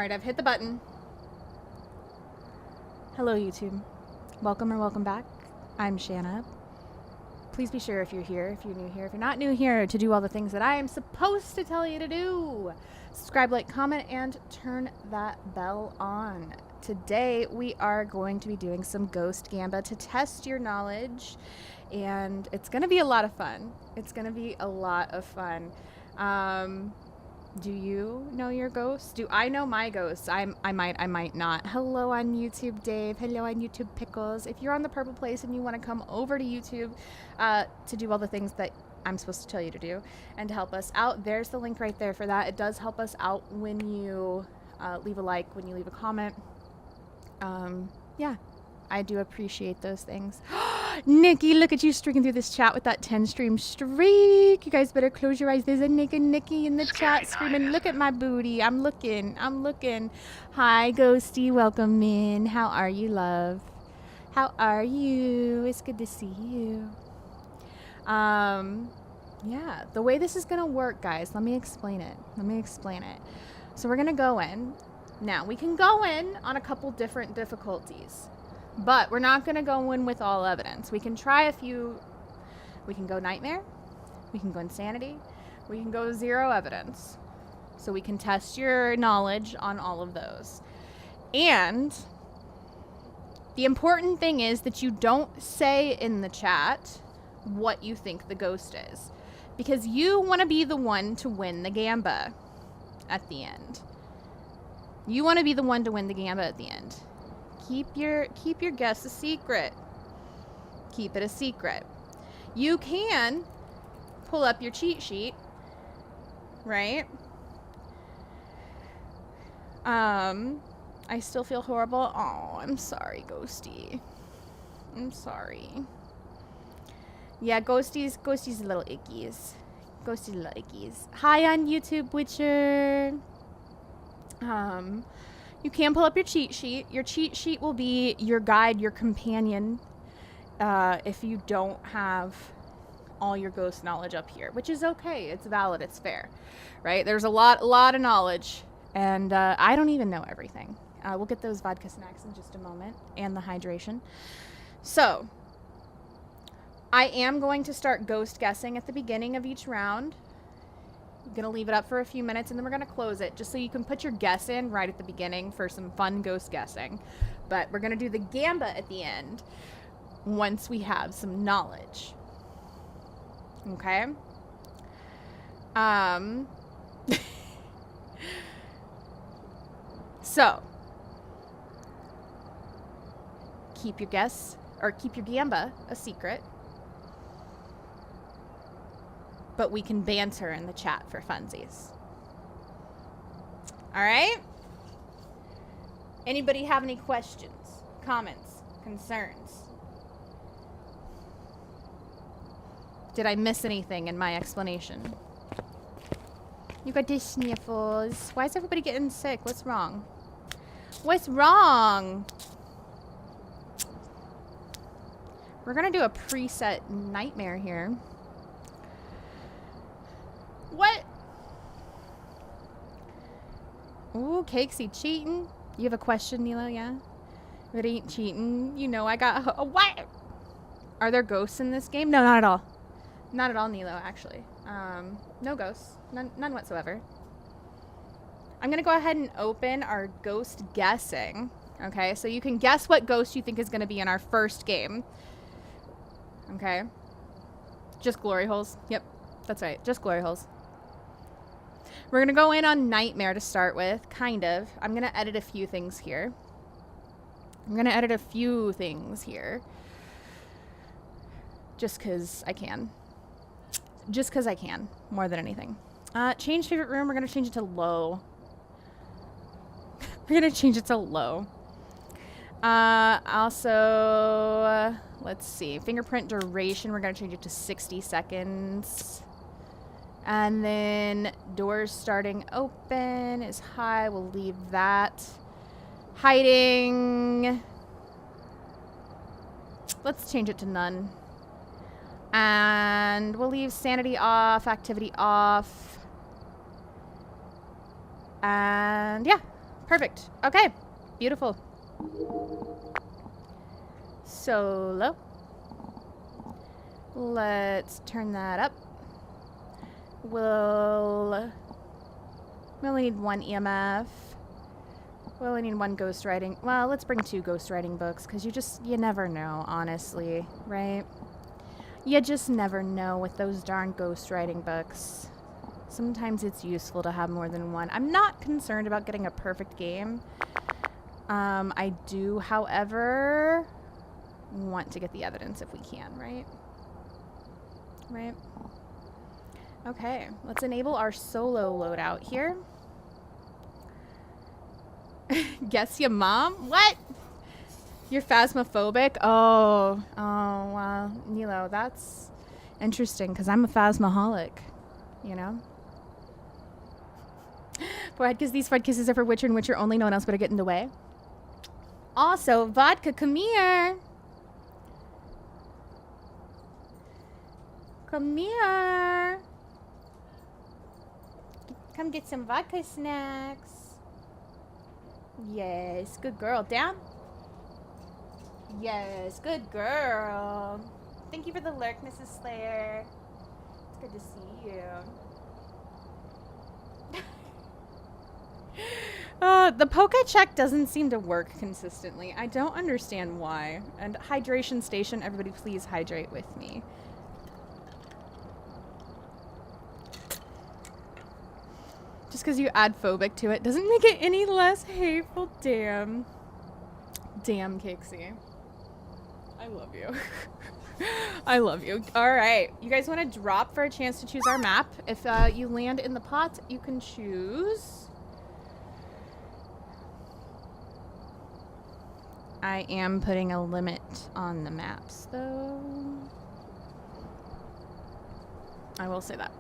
Alright, I've hit the button. Hello, YouTube. Welcome or welcome back. I'm Shana. Please be sure if you're here, if you're new here, if you're not new here, to do all the things that I am supposed to tell you to do. Subscribe, like, comment, and turn that bell on. Today, we are going to be doing some Ghost Gamba to test your knowledge, and it's going to be a lot of fun. It's going to be a lot of fun. Do you know your ghosts? Do I know my ghosts? I might not. Hello on YouTube, Dave. Hello on YouTube, Pickles. If you're on the purple place and you want to come over to YouTube to do all the things that I'm supposed to tell you to do and to help us out, there's the link right there for that. It does help us out when you leave a like, when you leave a comment. Yeah, I do appreciate those things. Nikki, look at you streaking through this chat with that 10 stream streak. You guys better close your eyes. There's a Nikki in the chat screaming, look at my booty. I'm looking. Hi, Ghosty. Welcome in. How are you, love? How are you? It's good to see you. Yeah, the way this is going to work, guys, let me explain it. So we're going to go in. Now, we can go in on a couple different difficulties. But we're not going to go in with all evidence. We can try a few. We can go nightmare. We can go insanity. We can go zero evidence. So we can test your knowledge on all of those. And the important thing is that you don't say in the chat what you think the ghost is. Because you want to be the one to win the Gamba at the end. You want to be the one to win the Gamba at the end. Keep your guess a secret. Keep it a secret. You can pull up your cheat sheet, right? I still feel horrible. Oh, I'm sorry, Ghosty. I'm sorry. Yeah, Ghosty's a little ickies. Ghosty's a little ickies. Hi on YouTube, Witcher. You can pull up your cheat sheet. Your cheat sheet will be your guide, your companion, if you don't have all your ghost knowledge up here, which is okay. It's valid. It's fair, right? There's a lot of knowledge, and I don't even know everything. We'll get those vodka snacks in just a moment, and the hydration. So, I am going to start ghost guessing at the beginning of each round. I'm going to leave it up for a few minutes, and then we're going to close it just so you can put your guess in right at the beginning for some fun ghost guessing. But we're going to do the Gamba at the end once we have some knowledge. Okay? So, keep your guess, or keep your Gamba a secret. But we can banter in the chat for funsies. All right? Anybody have any questions, comments, concerns? Did I miss anything in my explanation? You got the sniffles. Why is everybody getting sick? What's wrong? What's wrong? We're gonna do a preset nightmare here. What? Ooh, Cakesy cheating. You have a question, Nilo? Yeah? It ain't cheating. You know I got... what? Are there ghosts in this game? No, not at all. Not at all, Nilo, actually. No ghosts. None whatsoever. I'm going to go ahead and open our ghost guessing. Okay, so you can guess what ghost you think is going to be in our first game. Okay. Just glory holes. Yep, that's right. Just glory holes. We're going to go in on Nightmare to start with, kind of. I'm going to edit a few things here. Just because I can. More than anything. Change favorite room. We're going to change it to low. Also, let's see. Fingerprint duration. We're going to change it to 60 seconds. And then doors starting open is high. We'll leave that. Hiding. Let's change it to none. And we'll leave sanity off, activity off. And yeah, Perfect. Okay. Beautiful. Solo. Let's turn that up. We only need one EMF. We only need one ghostwriting. Well, let's bring 2 ghostwriting books, because you never know, honestly, right? You just never know with those darn ghostwriting books. Sometimes it's useful to have more than one. I'm not concerned about getting a perfect game. I do, however, want to get the evidence if we can, right? Right? Okay, let's enable our solo loadout here. Guess your mom? What? You're phasmophobic? Oh, wow. Nilo, that's interesting, because I'm a phasmaholic, you know? Because these Fred kisses are for Witcher and Witcher only. No one else better get in the way. Also, vodka, come here. Come here. Come get some vodka snacks. Yes, good girl. Down. Yes, good girl. Thank you for the lurk, Mrs. Slayer. It's good to see you. The Poke check doesn't seem to work consistently. I don't understand why. And hydration station, everybody please hydrate with me. Just because you add phobic to it doesn't make it any less hateful. Damn. Damn, Cakesy. I love you. I love you. Alright. You guys want to drop for a chance to choose our map? If you land in the pot, you can choose. I am putting a limit on the maps, though. I will say that.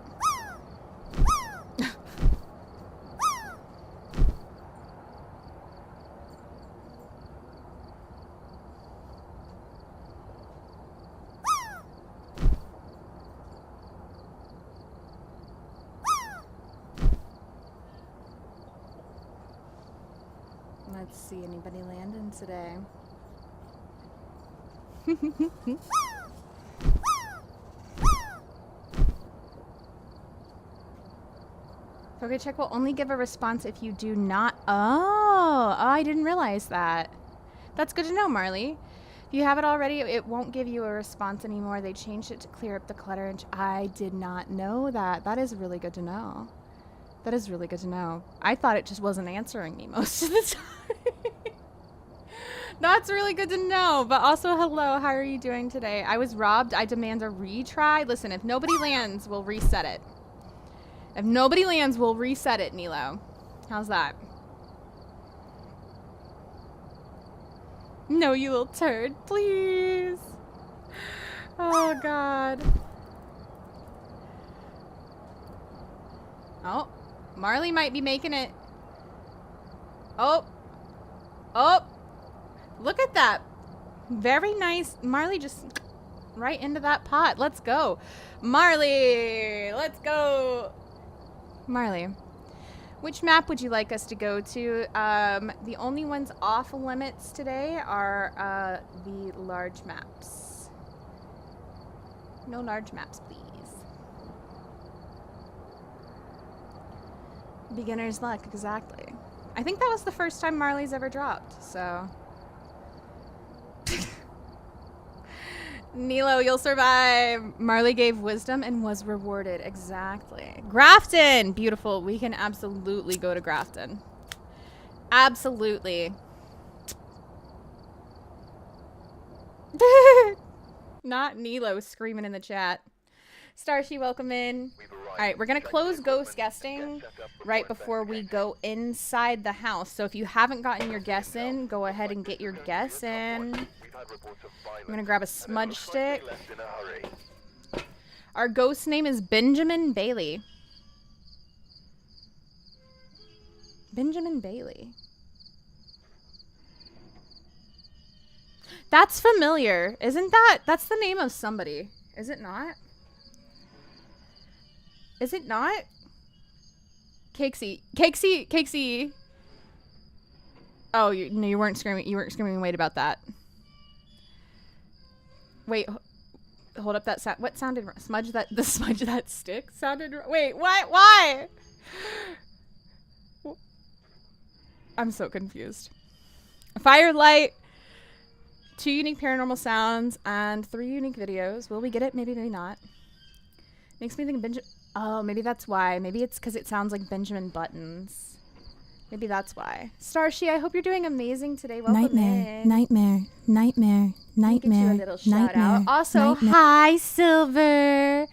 Let's see, anybody landing today? Okay, check will only give a response if you do not. Oh, I didn't realize that. That's good to know, Marley. If you have it already, it won't give you a response anymore. They changed it to clear up the clutter. And I did not know that. That is really good to know. That is really good to know. I thought it just wasn't answering me most of the time. That's really good to know. But also, hello, how are you doing today? I was robbed. I demand a retry. Listen, if nobody lands, we'll reset it. If nobody lands, we'll reset it, Nilo. How's that? No, you little turd. Please. Oh, God. Oh. Marley might be making it. Oh. Oh. Look at that. Very nice. Marley just right into that pot. Let's go. Marley. Let's go. Marley. Which map would you like us to go to? The only ones off limits today are the large maps. No large maps, please. Beginner's luck, exactly. I think that was the first time Marley's ever dropped, so. Nilo, you'll survive. Marley gave wisdom and was rewarded. Exactly. Grafton! Beautiful. We can absolutely go to Grafton. Absolutely. Not Nilo screaming in the chat. Starshi, welcome in. Alright, we're going to close ghost guesting right before we go inside the house. So if you haven't gotten your guess in, go ahead and get your guess in. I'm going to grab a smudge stick. Our ghost name is Benjamin Bailey. Benjamin Bailey. That's familiar. Isn't that? That's the name of somebody. Is it not? Is it not? Cakesy. Cakesy. Cakesy. Oh, no, you weren't screaming. You weren't screaming. Wait about that. Wait, hold up that sound. What sounded smudge that the smudge that stick sounded. Wait, what? Why? I'm so confused. Firelight, 2 unique paranormal sounds, and 3 unique videos. Will we get it? Maybe, maybe not. Makes me think of Benjamin. Oh, maybe that's why. Maybe it's because it sounds like Benjamin Buttons. Maybe that's why. Starshee, I hope you're doing amazing today. Welcome Nightmare, in. nightmare, nightmare, nightmare, Get you a little shout nightmare. out. Also, nightmare. hi, Silver.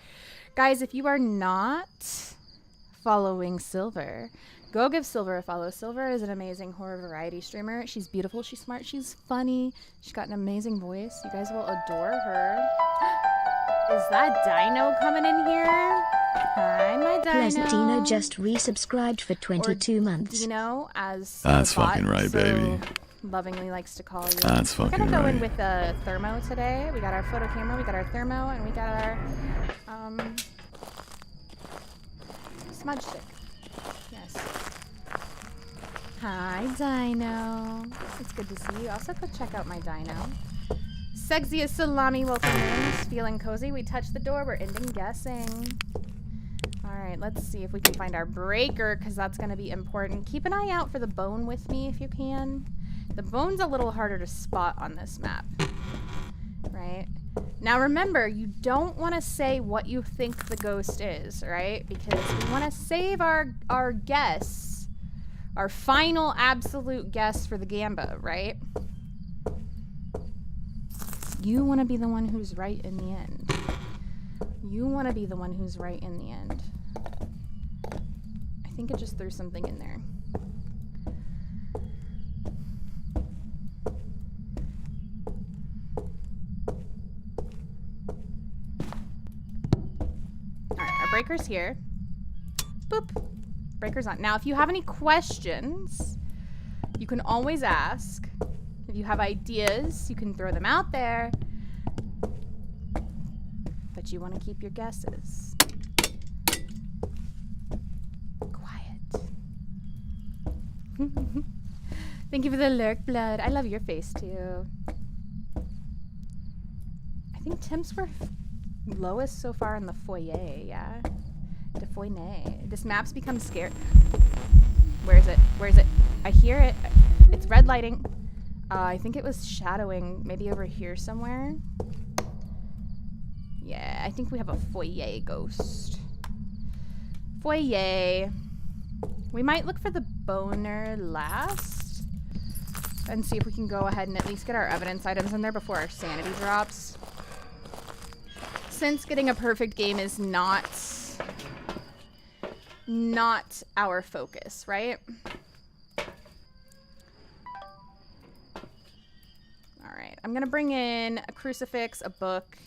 Guys, if you are not following Silver, go give Silver a follow. Silver is an amazing horror variety streamer. She's beautiful, she's smart, she's funny. She's got an amazing voice. You guys will adore her. Is that Dino coming in here? Hi, my Dino. Pleasantino just resubscribed for 22 months. Dino, as That's the bot fucking right, so baby. lovingly likes to call you. That's We're fucking gonna go right. in with a thermo today. We got our photo camera, we got our thermo, and we got our smudge stick. Yes. Hi, Dino. It's good to see you. Also, go check out my Dino. Segzia Salami, welcome in. Just feeling cozy. We touched the door. We're ending guessing. All right, let's see if we can find our breaker, because that's going to be important. Keep an eye out for the bone with me if you can. The bone's a little harder to spot on this map, right? Now remember, you don't want to say what you think the ghost is, right? Because we want to save our guess, our final absolute guess for the Gamba, right? You want to be the one who's right in the end. You want to be the one who's right in the end. I think it just threw something in there. Alright, our breaker's here. Boop. Breaker's on. Now, if you have any questions, you can always ask. If you have ideas, you can throw them out there. But you want to keep your guesses quiet. Thank you for the lurk, blood. I love your face too. I think Tim's were lowest so far in the foyer, yeah? The foyer. This map's become scared. Where is it? Where is it? I hear it. It's red lighting. I think it was shadowing maybe over here somewhere. Yeah, I think we have a foyer ghost. Foyer. We might look for the boner last and see if we can go ahead and at least get our evidence items in there before our sanity drops. Since getting a perfect game is not our focus, right? All right, I'm gonna bring in a crucifix, a book,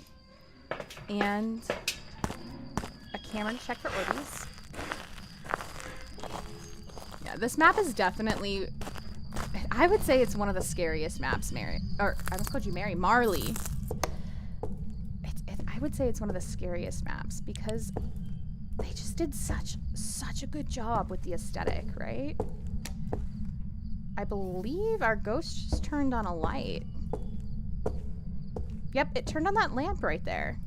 and a camera to check for Orbeez. Yeah, this map is definitely, I would say it's one of the scariest maps, Mary. Or, I almost called you Mary. Marley. I would say it's one of the scariest maps because they just did such a good job with the aesthetic, right? I believe our ghost just turned on a light. Yep, it turned on that lamp right there.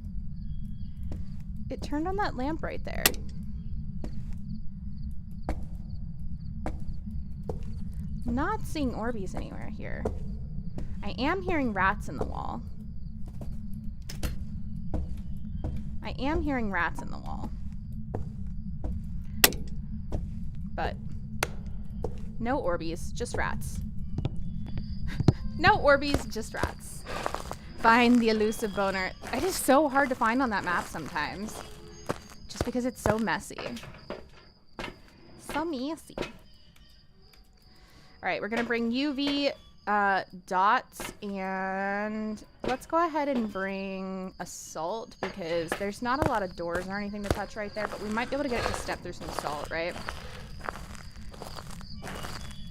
It turned on that lamp right there. Not seeing Orbeez anywhere here. I am hearing rats in the wall. I am hearing rats in the wall. But no Orbeez, just rats. No Orbeez, just rats. Find the elusive boner. It is so hard to find on that map sometimes. Just because it's so messy. So messy. Alright, we're going to bring UV dots, and let's go ahead and bring assault because there's not a lot of doors or anything to touch right there, but we might be able to get it to step through some salt, right?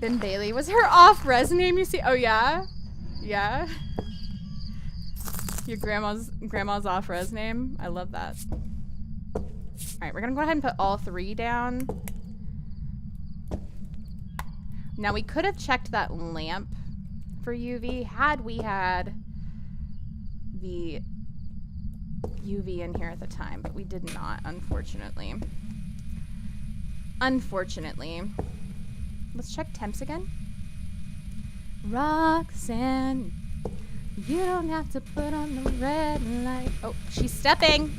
Ben Bailey was her off-res name, you see? Oh, yeah? Yeah? Your grandma's off-res name? I love that. Alright, we're gonna go ahead and put all 3 down. Now, we could have checked that lamp for UV had we had the UV in here at the time, but we did not, unfortunately. Unfortunately. Let's check temps again. Roxanne, you don't have to put on the red light. Oh, she's stepping.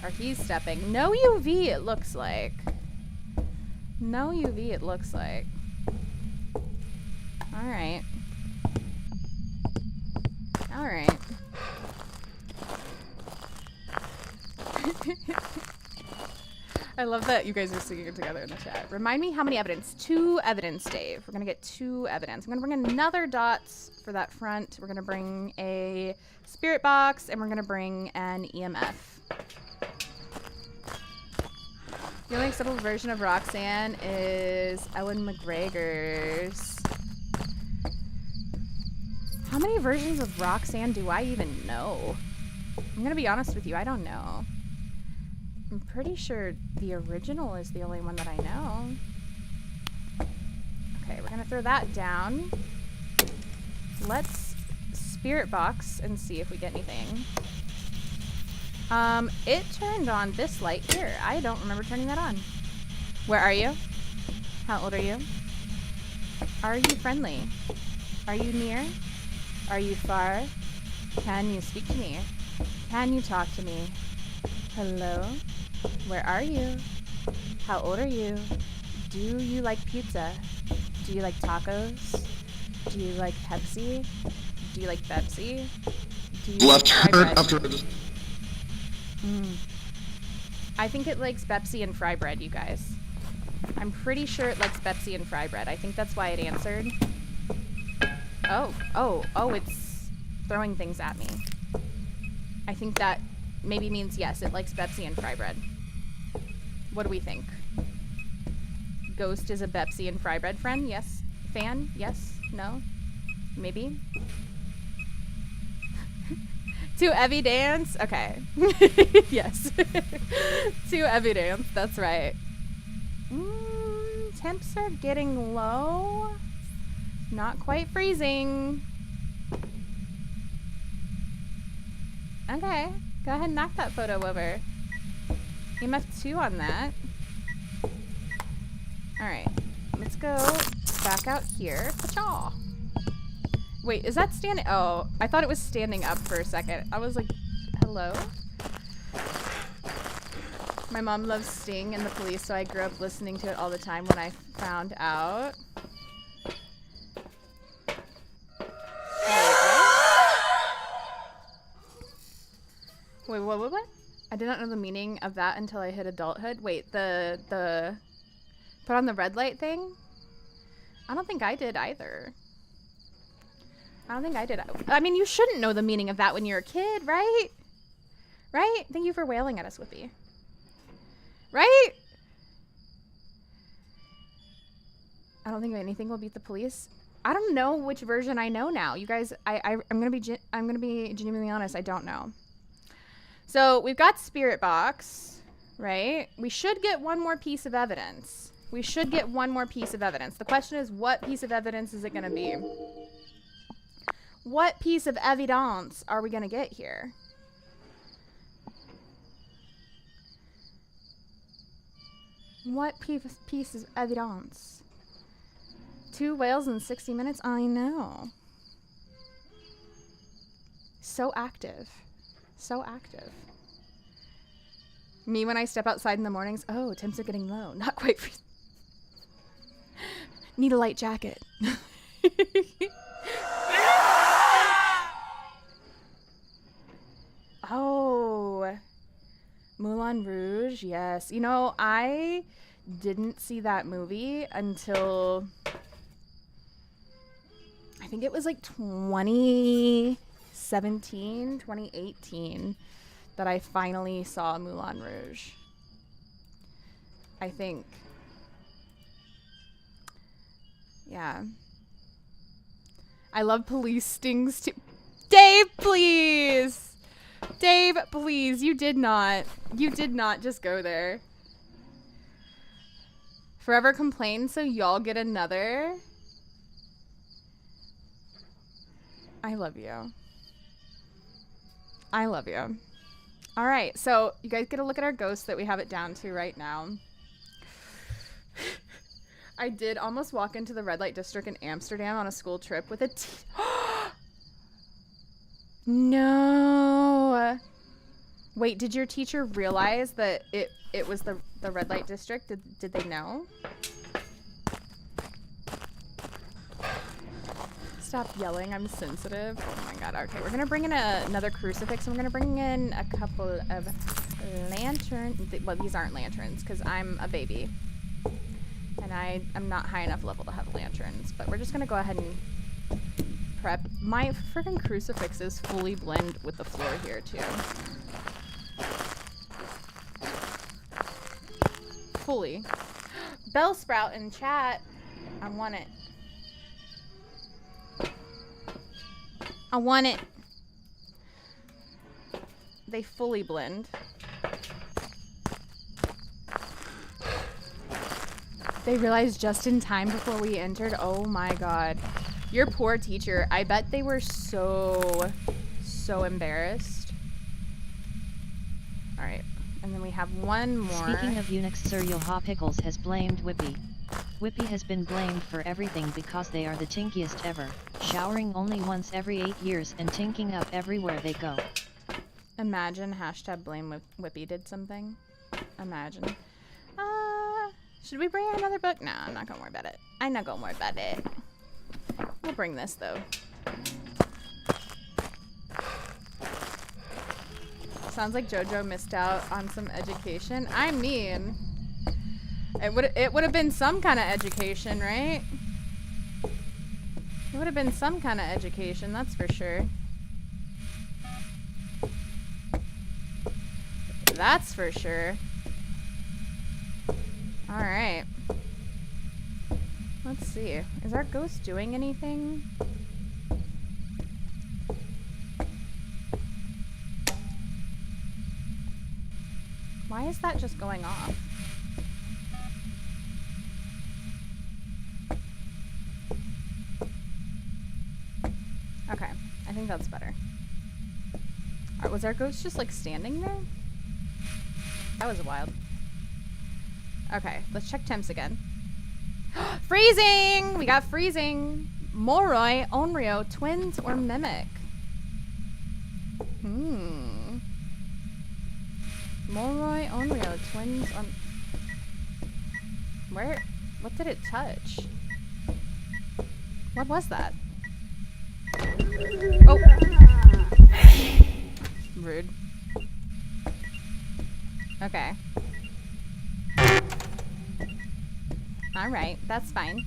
Or he's stepping. No UV, it looks like. No UV, it looks like. Alright. Alright. I love that you guys are singing it together in the chat. Remind me how many evidence? 2 evidence, Dave. We're gonna get 2 evidence. I'm gonna bring another dots for that front. We're gonna bring a spirit box, and we're gonna bring an EMF. The only acceptable version of Roxanne is Ellen McGregor's. How many versions of Roxanne do I even know? I'm gonna be honest with you, I don't know. I'm pretty sure the original is the only one that I know. Okay, we're gonna throw that down. Let's spirit box and see if we get anything. It turned on this light here. I don't remember turning that on. Where are you? How old are you? Are you friendly? Are you near? Are you far? Can you speak to me? Can you talk to me? Hello? Where are you? How old are you? Do you like pizza? Do you like tacos? Do you like Pepsi? Do you like Pepsi? Do you Left like her fry bread? after I just... I think it likes Pepsi and fry bread, you guys. I'm pretty sure it likes Pepsi and fry bread. I think that's why it answered. Oh, it's throwing things at me. I think that maybe means yes, it likes Pepsi and fry bread. What do we think? Ghost is a Pepsi and fry bread friend? Yes. Fan? Yes? No? Maybe? To evidence? Okay. Yes. To evidence, that's right. Temps are getting low. Not quite freezing. Okay. Go ahead and knock that photo over. EMF 2 on that. Alright. Let's go back out here. Ka-chaw. Wait, is that standing? Oh, I thought it was standing up for a second. I was like, hello? My mom loves Sting and the Police, so I grew up listening to it all the time when I found out. Wait, what? I did not know the meaning of that until I hit adulthood. Wait, the put on the red light thing? I don't think I did either. I don't think I did. I mean, you shouldn't know the meaning of that when you're a kid, right? Right? Thank you for wailing at us, Whoopi. Right? I don't think anything will beat the Police. I don't know which version I know now. You guys, I'm gonna be genuinely honest. I don't know. So we've got Spirit Box, right? We should get one more piece of evidence. We should get one more piece of evidence. The question is, what piece of evidence is it gonna be? What piece of evidence are we gonna get here? What piece of evidence? 2 whales in 60 minutes? I know. So active. So active. Me when I step outside in the mornings. Oh, temps are getting low. Not quite. Need a light jacket. Oh, Moulin Rouge, yes. You know, I didn't see that movie until I think it was like 2017, 2018 that I finally saw Moulin Rouge. I think. Yeah. I love police stings too. Dave, please! Dave, please, you did not just go there. Forever complain so y'all get another. I love you. I love you. All right, so you guys get a look at our ghost that we have it down to right now. I did almost walk into the red light district in Amsterdam on a school trip with a No. Wait, did your teacher realize that it was the red light district? Did they know? Stop yelling, I'm sensitive. Oh my god. Okay, we're gonna bring in another crucifix, and we're gonna bring in a couple of lanterns. Well, these aren't lanterns because I'm a baby and I'm not high enough level to have lanterns, but we're just gonna go ahead and prep. My freaking crucifixes fully blend with the floor here too. Fully. Bellsprout in chat. I want it. I want it. They fully blend. They realized just in time before we entered. Oh my god. Your poor teacher. I bet they were so embarrassed. Alright. And then we have one more. Speaking of Unix, Sir Yoha Pickles has blamed Whippy. Whippy has been blamed for everything because they are the tinkiest ever, showering only once every 8 years and tinking up everywhere they go. Imagine hashtag blame Whippy did something. Imagine. Should we bring another book? No, I'm not gonna worry about it. I'm not gonna worry about it. We'll bring this though. Sounds like JoJo missed out on some education. I mean, it would have been some kind of education, right? It would have been some kind of education, that's for sure. That's for sure. All right. Let's see. Is our ghost doing anything? Why is that just going off? Okay, I think that's better. Alright, was our ghost just like standing there? That was wild. Okay, let's check temps again. Freezing! We got freezing! Moroi, Onryo, twins, or mimic? Moroi, Onryo, twins, or... Where? What did it touch? What was that? Oh! Rude. Okay. Alright, that's fine.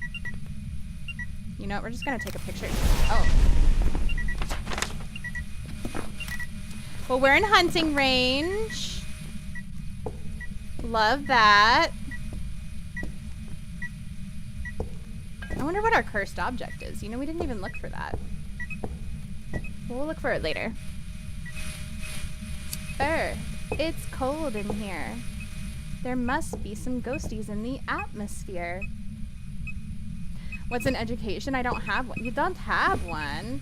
You know what, we're just gonna take a picture. Oh. Well, we're in hunting range. Love that. I wonder what our cursed object is. You know, we didn't even look for that. We'll look for it later. It's cold in here. There must be some ghosties in the atmosphere. What's an education? I don't have one. You don't have one.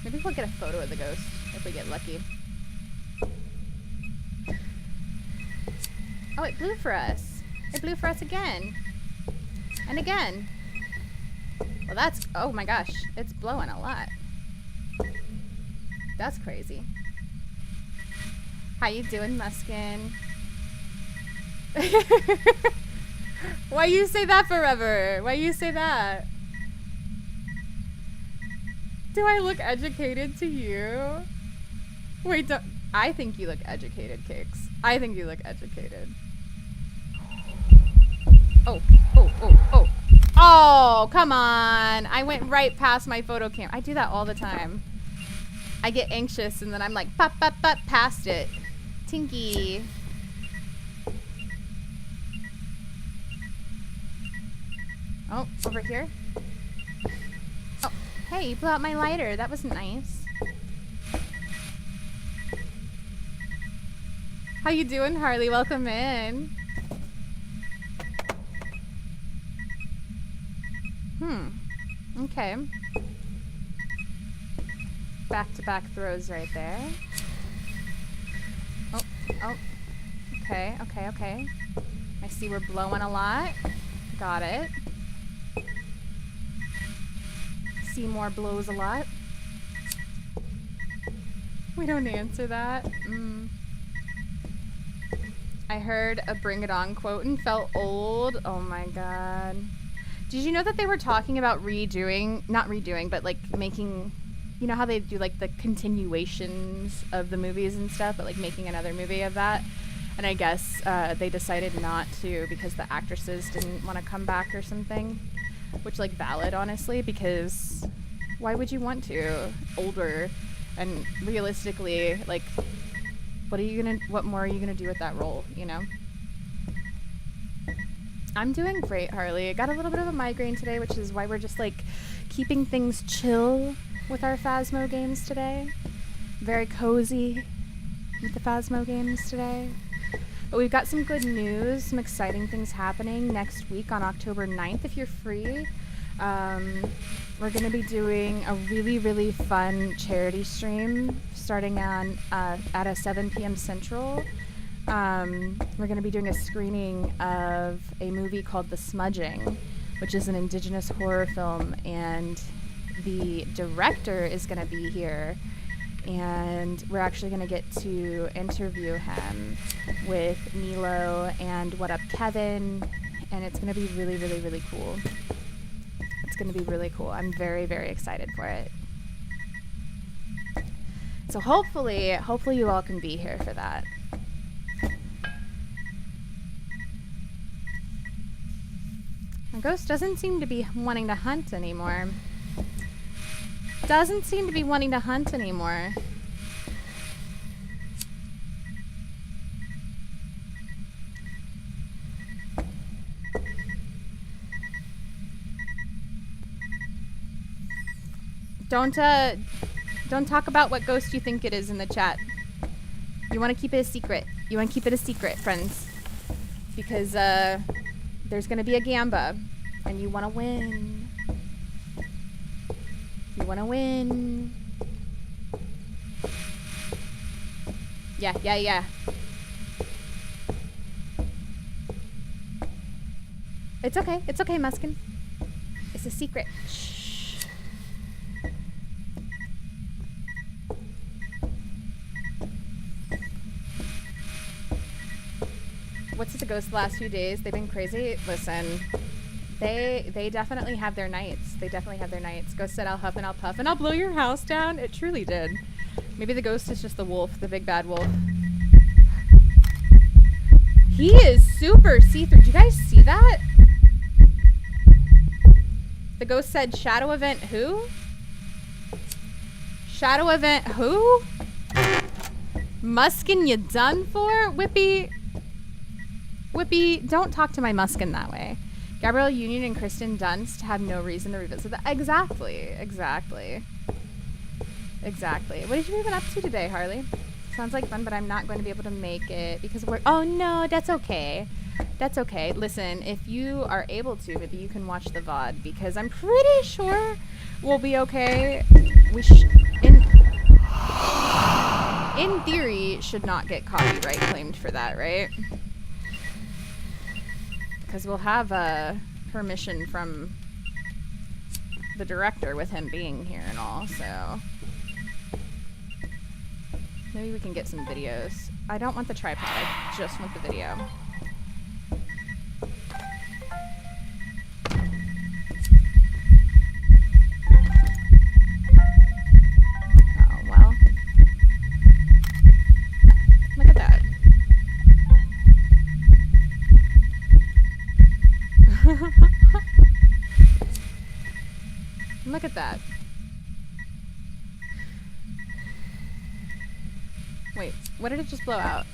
Maybe we'll get a photo of the ghost if we get lucky. Oh, it blew for us. It blew for us again. And again. Well, that's... Oh my gosh. It's blowing a lot. That's crazy. How you doing, Muskin? Why you say that forever? Why you say that? Do I look educated to you? Wait, don't... I think you look educated, Cakes. I think you look educated. Oh, oh, oh, oh. Oh, come on. I went right past my photo cam. I do that all the time. I get anxious and then I'm like, pop, pop, pop, past it. Tinky. Oh, over here. Oh, hey, you blew out my lighter. That was nice. How you doing, Harley? Welcome in. Okay. Back-to-back throws right there. Oh. Okay. I see we're blowing a lot. Got it. Seymour blows a lot. We don't answer that. I heard a Bring It On quote and felt old. Oh my god. Did you know that they were talking about not redoing, but like making, you know how they do like the continuations of the movies and stuff, but like making another movie of that? And I guess they decided not to because the actresses didn't want to come back or something. Which, like, valid, honestly, because why would you want to? Older, and realistically, like, what more are you gonna do with that role, you know? I'm doing great, Harley. I got a little bit of a migraine today, which is why we're just, like, keeping things chill with our Phasmo games today. Very cozy with the Phasmo games today. But we've got some good news, some exciting things happening next week on October 9th, if you're free. We're going to be doing a really, really fun charity stream starting on at 7 p.m. Central. We're going to be doing a screening of a movie called The Smudging, which is an indigenous horror film, and the director is going to be here. And we're actually going to get to interview him with Milo and What Up Kevin, and it's going to be really, really, really cool. It's going to be really cool. I'm very, very excited for it. So hopefully you all can be here for that. My ghost doesn't seem to be wanting to hunt anymore. Doesn't seem to be wanting to hunt anymore. Don't talk about what ghost you think it is in the chat. You want to keep it a secret. You want to keep it a secret, friends. Because there's going to be a Gamba, and you want to win. You want to win. Yeah. It's okay, Muskin. It's a secret. Shh. What's with the ghosts the last few days? They've been crazy. Listen. They definitely have their nights. Ghost said, I'll huff and I'll puff and I'll blow your house down. It truly did. Maybe the ghost is just the wolf, the big bad wolf. He is super see-through. Did you guys see that? The ghost said, shadow event who? Shadow event who? Muskin, you done for? Whippy, don't talk to my Muskin that way. Gabrielle Union and Kristen Dunst have no reason to revisit that. Exactly. What did you even up to today, Harley? Sounds like fun, but I'm not going to be able to make it because we're... Oh, no, that's okay. Listen, if you are able to, maybe you can watch the VOD because I'm pretty sure we'll be okay. We in theory, should not get copyright claimed for that, right? Because we'll have permission from the director with him being here and all, so maybe we can get some videos. I don't want the tripod, I just want the video. Oh, well. Look at that. Look at that. Wait, what did it just blow out?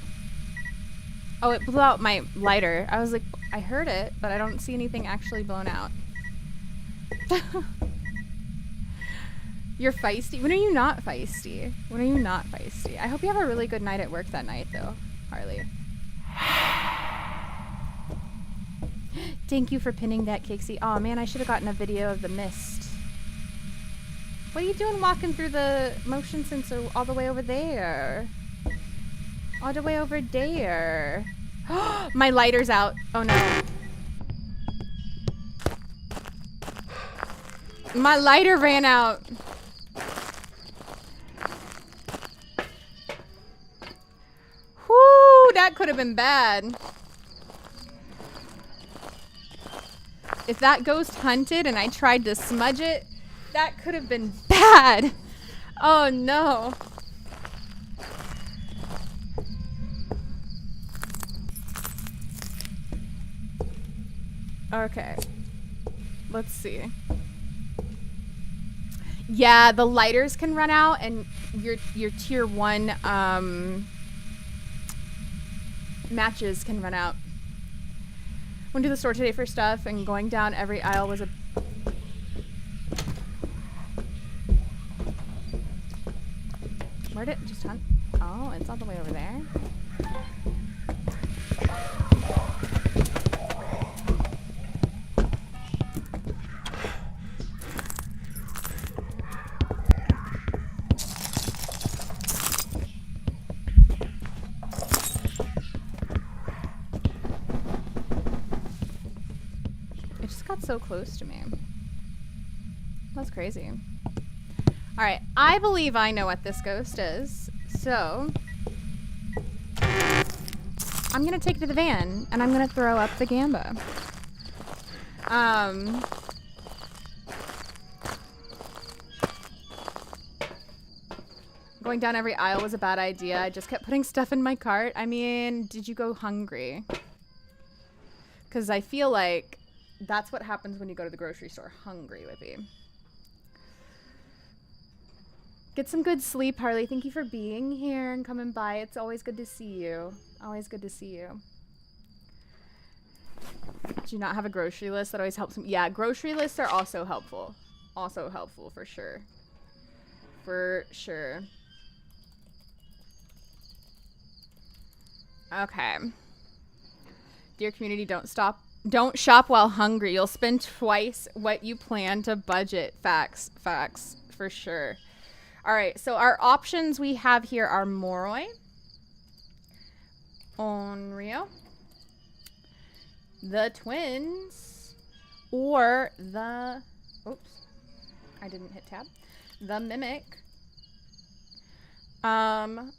Oh, it blew out my lighter. I was like, I heard it, but I don't see anything actually blown out. You're feisty? When are you not feisty? I hope you have a really good night at work that night, though, Harley. Thank you for pinning that, Cakesy. Oh man, I should have gotten a video of the mist. What are you doing walking through the motion sensor all the way over there? All the way over there. My lighter's out. Oh no. My lighter ran out. Whoo, that could have been bad. If that ghost hunted and I tried to smudge it, that could have been bad. Oh no. Okay. Let's see. Yeah, the lighters can run out and your tier 1 matches can run out. Went to the store today for stuff and going down every aisle was a... Where'd it just hunt? Oh, it's all the way over there. It just got so close to me. That's crazy. Alright, I believe I know what this ghost is. So, I'm gonna take it to the van and I'm gonna throw up the Gamba. Going down every aisle was a bad idea. I just kept putting stuff in my cart. I mean, did you go hungry? Because I feel like that's what happens when you go to the grocery store hungry, Whippy. Get some good sleep, Harley. Thank you for being here and coming by. It's always good to see you. Always good to see you. Do you not have a grocery list? That always helps me. Yeah, grocery lists are also helpful. Also helpful, for sure. For sure. Okay. Dear community, don't shop while hungry. You'll spend twice what you plan to budget. Facts. Facts. For sure. Alright, so our options we have here are Moroi, Onryo, the twins, or the... Oops. I didn't hit tab. The Mimic.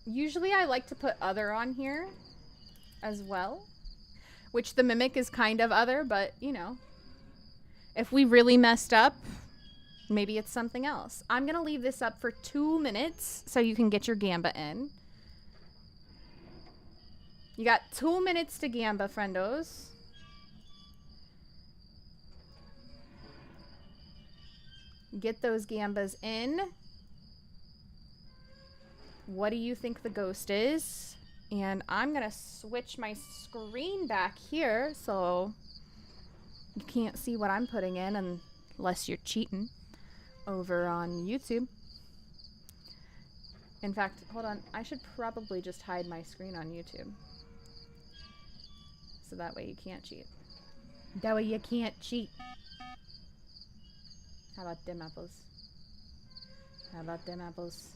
Usually I like to put other on here as well. Which the Mimic is kind of other, but, you know. If we really messed up, maybe it's something else. I'm going to leave this up for 2 minutes so you can get your Gamba in. You got 2 minutes to Gamba, friendos. Get those Gambas in. What do you think the ghost is? And I'm going to switch my screen back here so you can't see what I'm putting in unless you're cheating over on YouTube. In fact, hold on. I should probably just hide my screen on YouTube. So that way you can't cheat. That way you can't cheat. How about them apples? How about them apples?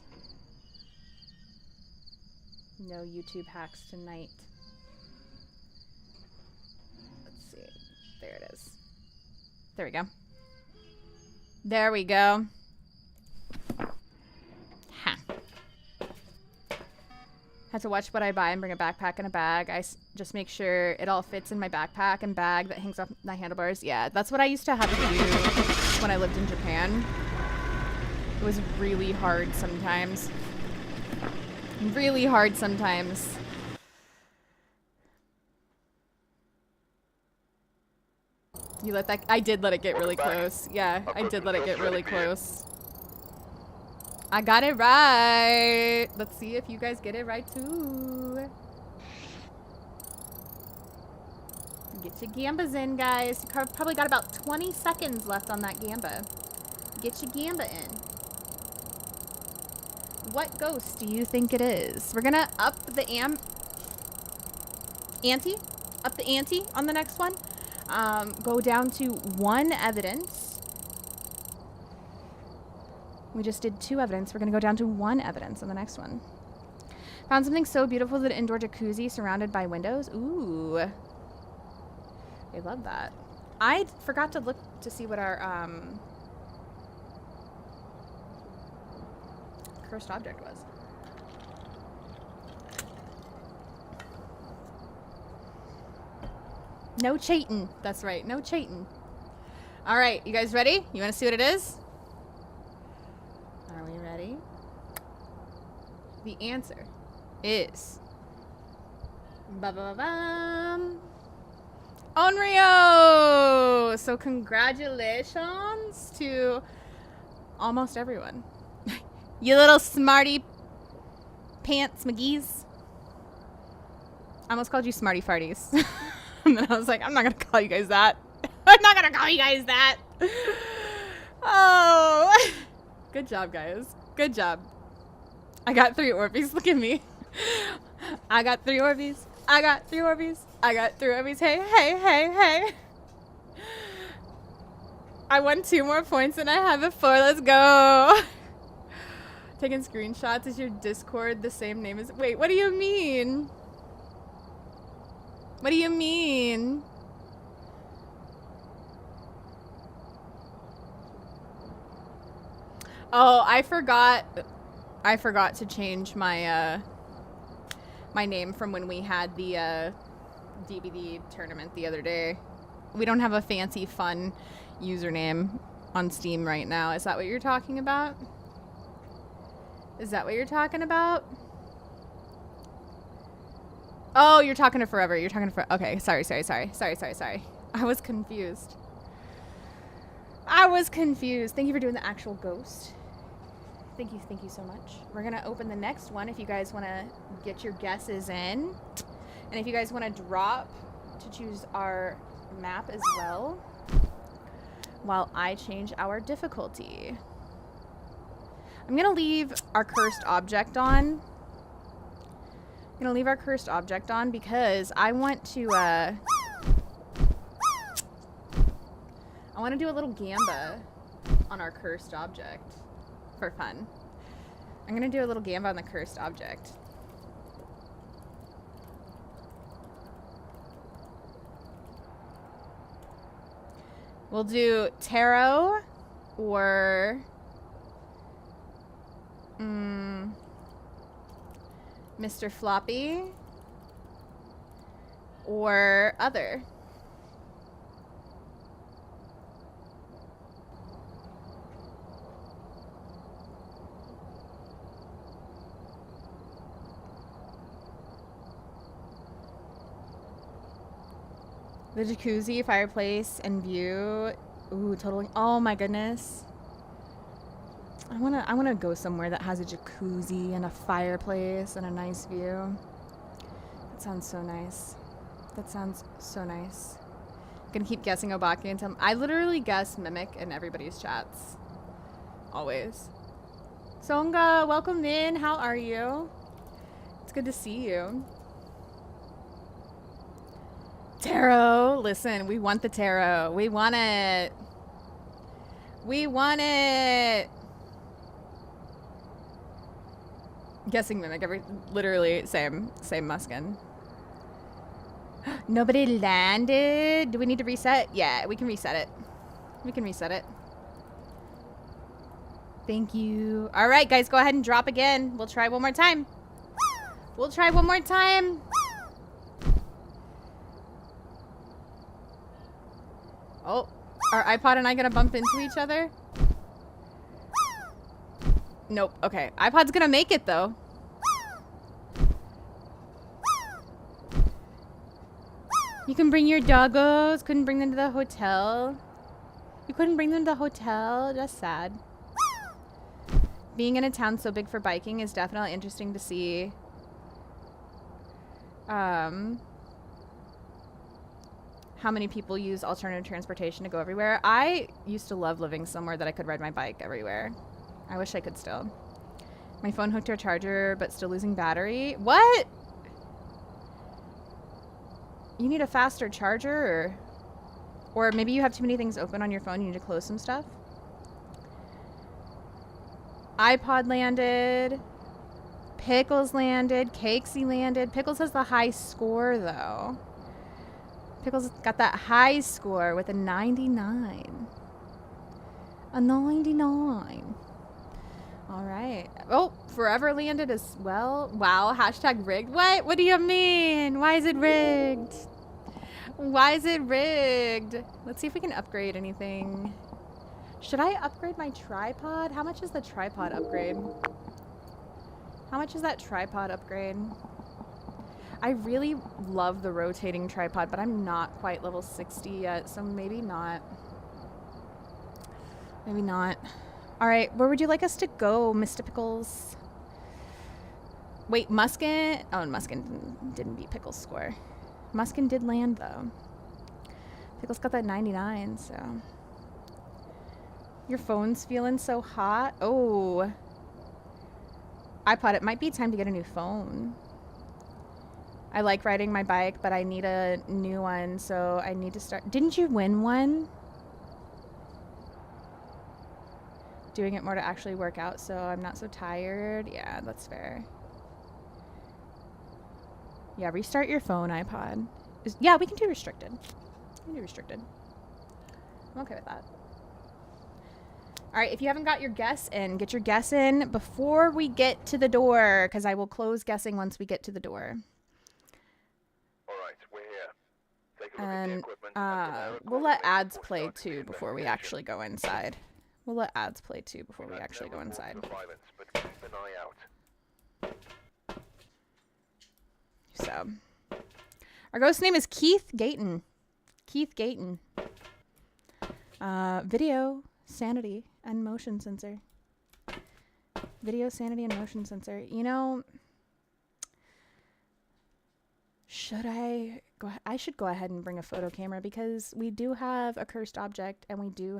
No YouTube hacks tonight. Let's see. There it is. There we go. There we go. Ha. Had to watch what I buy and bring a backpack and a bag. I just make sure it all fits in my backpack and bag that hangs off my handlebars. Yeah, that's what I used to have to do when I lived in Japan. It was really hard sometimes. Really hard sometimes. You let that... I did let it get really close. Yeah, I did let it get really close. I got it right. Let's see if you guys get it right too. Get your Gambas in, guys. You probably got about 20 seconds left on that Gamba. Get your Gamba in. What ghost do you think it is? We're gonna up the ante. Up the ante on the next one. go down to 1 evidence. We just did 2 evidence. We're going to go down to 1 evidence on the next one. Found something so beautiful that an indoor jacuzzi surrounded by windows. Ooh. I love that. I forgot to look to see what our cursed object was. No cheating. That's right. No cheating. All right. You guys ready? You want to see what it is? Are we ready? The answer is ba-ba-ba-bam, Onryo! So congratulations to almost everyone. You little smarty pants McGee's. I almost called you smarty farties. And then I was like, I'm not going to call you guys that. I'm not going to call you guys that. Oh. Good job, guys. Good job. I got 3 Orbeez. Look at me. I got 3 Orbeez. I got 3 Orbeez. I got 3 Orbeez. Hey, hey, hey, hey. I won 2 more points than I had before. Let's go. Taking screenshots. Is your Discord the same name as... Wait, what do you mean? What do you mean? Oh, I forgot to change my my name from when we had the DBD tournament the other day. We don't have a fancy fun username on Steam right now. Is that what you're talking about? Is that what you're talking about? Oh, you're talking to Forever. You're talking to Forever. Okay, sorry. I was confused. Thank you for doing the actual ghost. Thank you so much. We're gonna open the next one if you guys want to get your guesses in. And if you guys want to drop to choose our map as well, while I change our difficulty. I'm gonna leave our cursed object on. Because I want to do a little Gamba on our cursed object for fun. I'm gonna do a little Gamba on the cursed object. We'll do tarot or Mr. Floppy or other. The jacuzzi, fireplace, and view. Ooh, totally. Oh my goodness. I wanna go somewhere that has a jacuzzi and a fireplace and a nice view. That sounds so nice. I'm gonna keep guessing Obake until I literally guess Mimic in everybody's chats. Always. Songa, welcome in. How are you? It's good to see you. Tarot. Listen, we want the tarot. We want it. Guessing Mimic, literally same Muskin. Nobody landed. Do we need to reset? Yeah, we can reset it. Thank you. All right, guys, go ahead and drop again. We'll try one more time. Oh, are iPod and I gonna bump into each other? Nope. Okay. iPod's gonna make it, though. You can bring your doggos. Couldn't bring them to the hotel. You couldn't bring them to the hotel? That's sad. Being in a town so big for biking is definitely interesting to see. How many people use alternative transportation to go everywhere. I used to love living somewhere that I could ride my bike everywhere. I wish I could still. My phone hooked to a charger, but still losing battery. What? You need a faster charger? Or Or maybe you have too many things open on your phone. You need to close some stuff. iPod landed. Pickles landed. Cakesy landed. Pickles has the high score, though. Pickles got that high score with a 99. A 99. All right. Oh, Forever landed as well. Wow. Hashtag rigged. What? What do you mean? Why is it rigged? Why is it rigged? Let's see if we can upgrade anything. Should I upgrade my tripod? How much is the tripod upgrade? How much is that tripod upgrade? I really love the rotating tripod, but I'm not quite level 60 yet, so maybe not. Maybe not. All right, where would you like us to go, Mr. Pickles? Wait, Muskin? Oh, Muskin didn't beat Pickles' score. Muskin did land, though. Pickles got that 99, so. Your phone's feeling so hot. Oh. iPod, it might be time to get a new phone. I like riding my bike, but I need a new one, so I need to start. Didn't you win one? Doing it more to actually work out, so I'm not so tired. Yeah, that's fair. Yeah, restart your phone, iPod. Yeah, we can do restricted. We can do restricted. I'm okay with that. All right, if you haven't got your guess in, get your guess in before we get to the door, because I will close guessing once we get to the door. All right, we're here. Take a look at the equipment We'll let ads play too before we actually go inside. We'll let ads play too before we actually go inside. violence, but keep an eye out. So, our ghost name is Keith Gayton. Keith Gayton. Video, sanity, and motion sensor. Video, sanity, and motion sensor. You know, should I go? I should go ahead and bring a photo camera because we do have a cursed object, and we do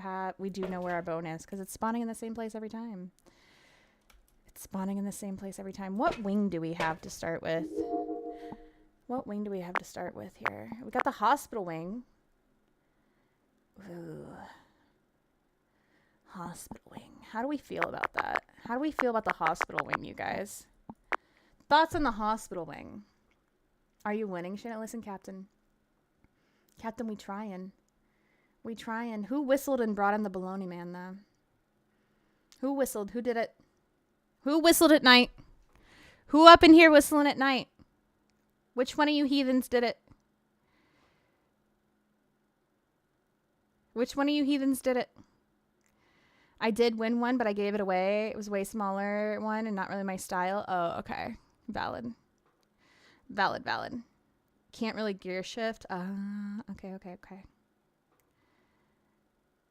know where our bone is because it's spawning in the same place every time. It's spawning in the same place every time. What wing do we have to start with? What wing do we have to start with here? We got the hospital wing. Ooh. Hospital wing. How do we feel about that? How do we feel about the hospital wing, you guys? Thoughts on the hospital wing? Are you winning, Shana? Listen, Captain. Captain, we trying. We trying. Who whistled and brought in the baloney man, though? Who whistled? Who did it? Who whistled at night? Who up in here whistling at night? Which one of you heathens did it? Which one of you heathens did it? I did win one, but I gave it away. It was a way smaller one and not really my style. Oh, okay. Valid. Valid, valid. Can't really gear shift. Okay.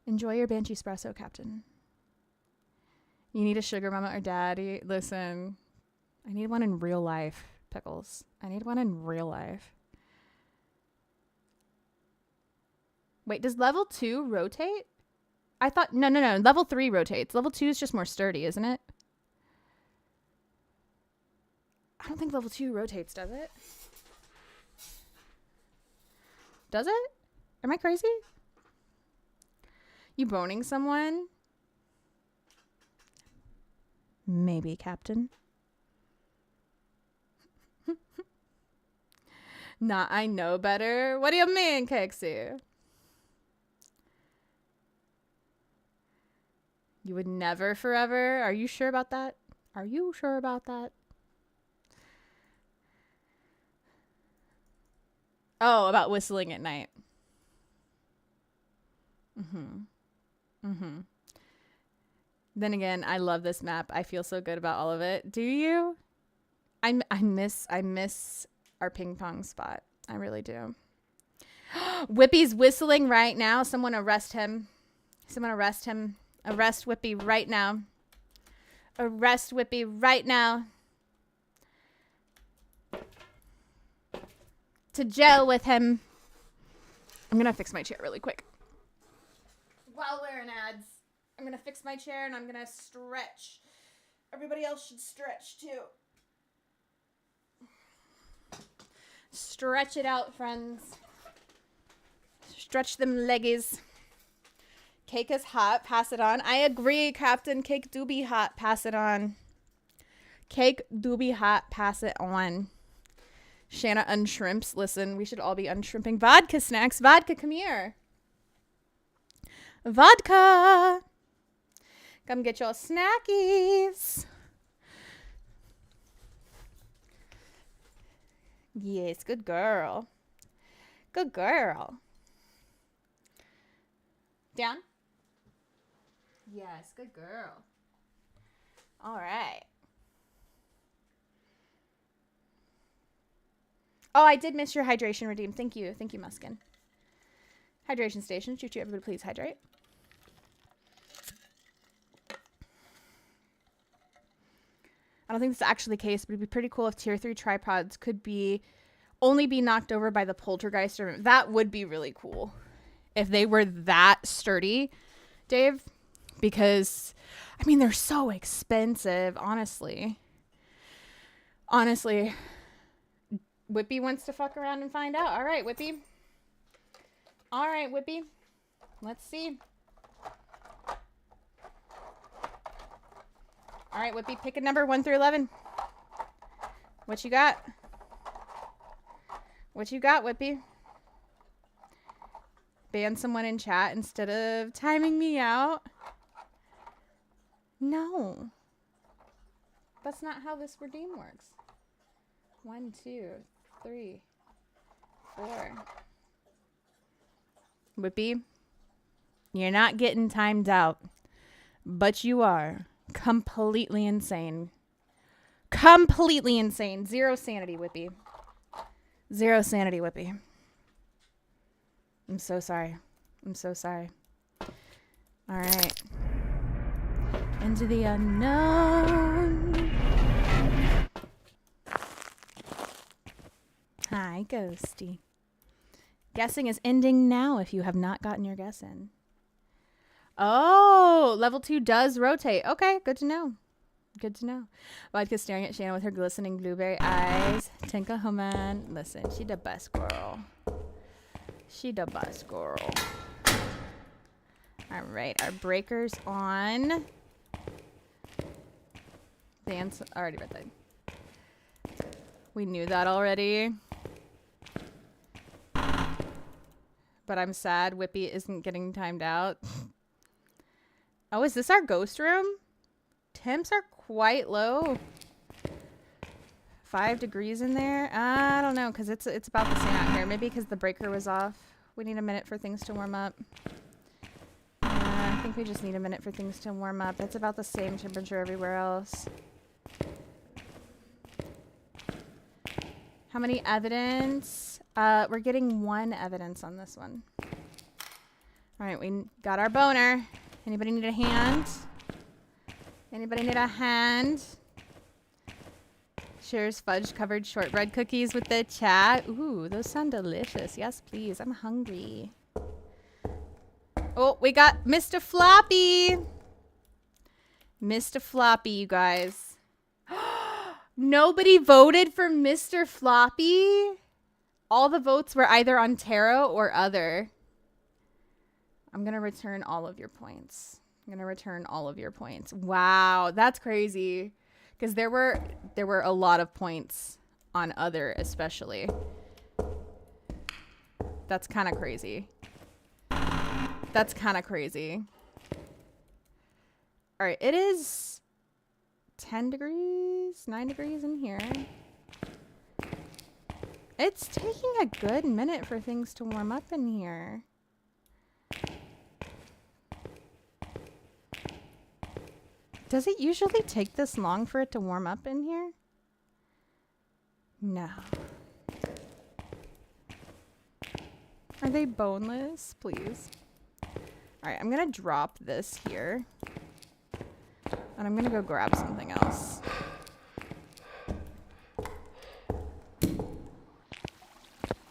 Enjoy your Banshee Espresso, Captain. You need a sugar mama or daddy? Listen, I need one in real life, Pickles. I need one in real life. Wait, does level 2 rotate? I thought, no. Level 3 rotates. Level 2 is just more sturdy, isn't it? I don't think level 2 rotates, does it? Does it? Am I crazy? You boning someone? Maybe, Captain. Nah, I know better. What do you mean, Kexi? You would never forever? Are you sure about that? Are you sure about that? Oh, about whistling at night. Then again, I love this map. I feel so good about all of it. Do you? I miss our ping pong spot. I really do. Whippy's whistling right now. Someone arrest him. Someone arrest him. Arrest Whippy right now. Arrest Whippy right now. To jail with him. I'm gonna fix my chair really quick. While we're in ads, I'm gonna fix my chair and I'm gonna stretch. Everybody else should stretch too. Stretch it out, friends. Stretch them leggies. Cake is hot. Pass it on. I agree, Captain. Cake do be hot. Pass it on. Cake do be hot. Pass it on. Shana unshrimps. Listen, we should all be unshrimping. Vodka snacks. Vodka, come here. Vodka. Come get your snackies. Yes, good girl. Good girl. Down. Yes, good girl. All right. Oh, I did miss your hydration redeem. Thank you. Thank you, Muskin. Hydration station. Choo-choo, everybody please hydrate. I don't think this is actually the case, but it'd be pretty cool if tier 3 tripods could only be knocked over by the poltergeist. That would be really cool if they were that sturdy, Dave. Because, I mean, they're so expensive, honestly. Honestly. Whippy wants to fuck around and find out. All right, Whippy. All right, Whippy. Let's see. All right, Whippy, pick a number 1 through 11. What you got? What you got, Whippy? Ban someone in chat instead of timing me out. No. That's not how this redeem works. 1, 2, 3, 4. Whippy, you're not getting timed out, but you are completely insane. Completely insane. 0 sanity, Whippy. 0 sanity, Whippy. I'm so sorry. I'm so sorry. All right. Into the unknown. Hi, Ghosty. Guessing is ending now if you have not gotten your guess in. Oh, level 2 does rotate. Okay, good to know. Good to know. Vodka staring at Shana with her glistening blueberry eyes. Tinka Homan. Listen, she the best girl. She the best girl. All right, our breaker's on. Dance. I already read that. We knew that already. But I'm sad Whippy isn't getting timed out. Oh, is this our ghost room? Temps are quite low. 5 degrees in there. I don't know, because it's about the same out here. Maybe because the breaker was off. We need a minute for things to warm up. I think we just need a minute for things to warm up. It's about the same temperature everywhere else. How many evidence? We're getting 1 evidence on this one. All right, we got our boner. Anybody need a hand? Anybody need a hand? Shares fudge-covered shortbread cookies with the chat. Ooh, those sound delicious. Yes, please. I'm hungry. Oh, we got Mr. Floppy. Mr. Floppy, you guys. Nobody voted for Mr. Floppy? All the votes were either on tarot or other. I'm going to return all of your points. I'm going to return all of your points. Wow, that's crazy. Because there were a lot of points on other especially. That's kind of crazy. That's kind of crazy. All right, it is 10 degrees, 9 degrees in here. It's taking a good minute for things to warm up in here. Does it usually take this long for it to warm up in here? No. Are they boneless? Please. All right, I'm going to drop this here. And I'm going to go grab something else.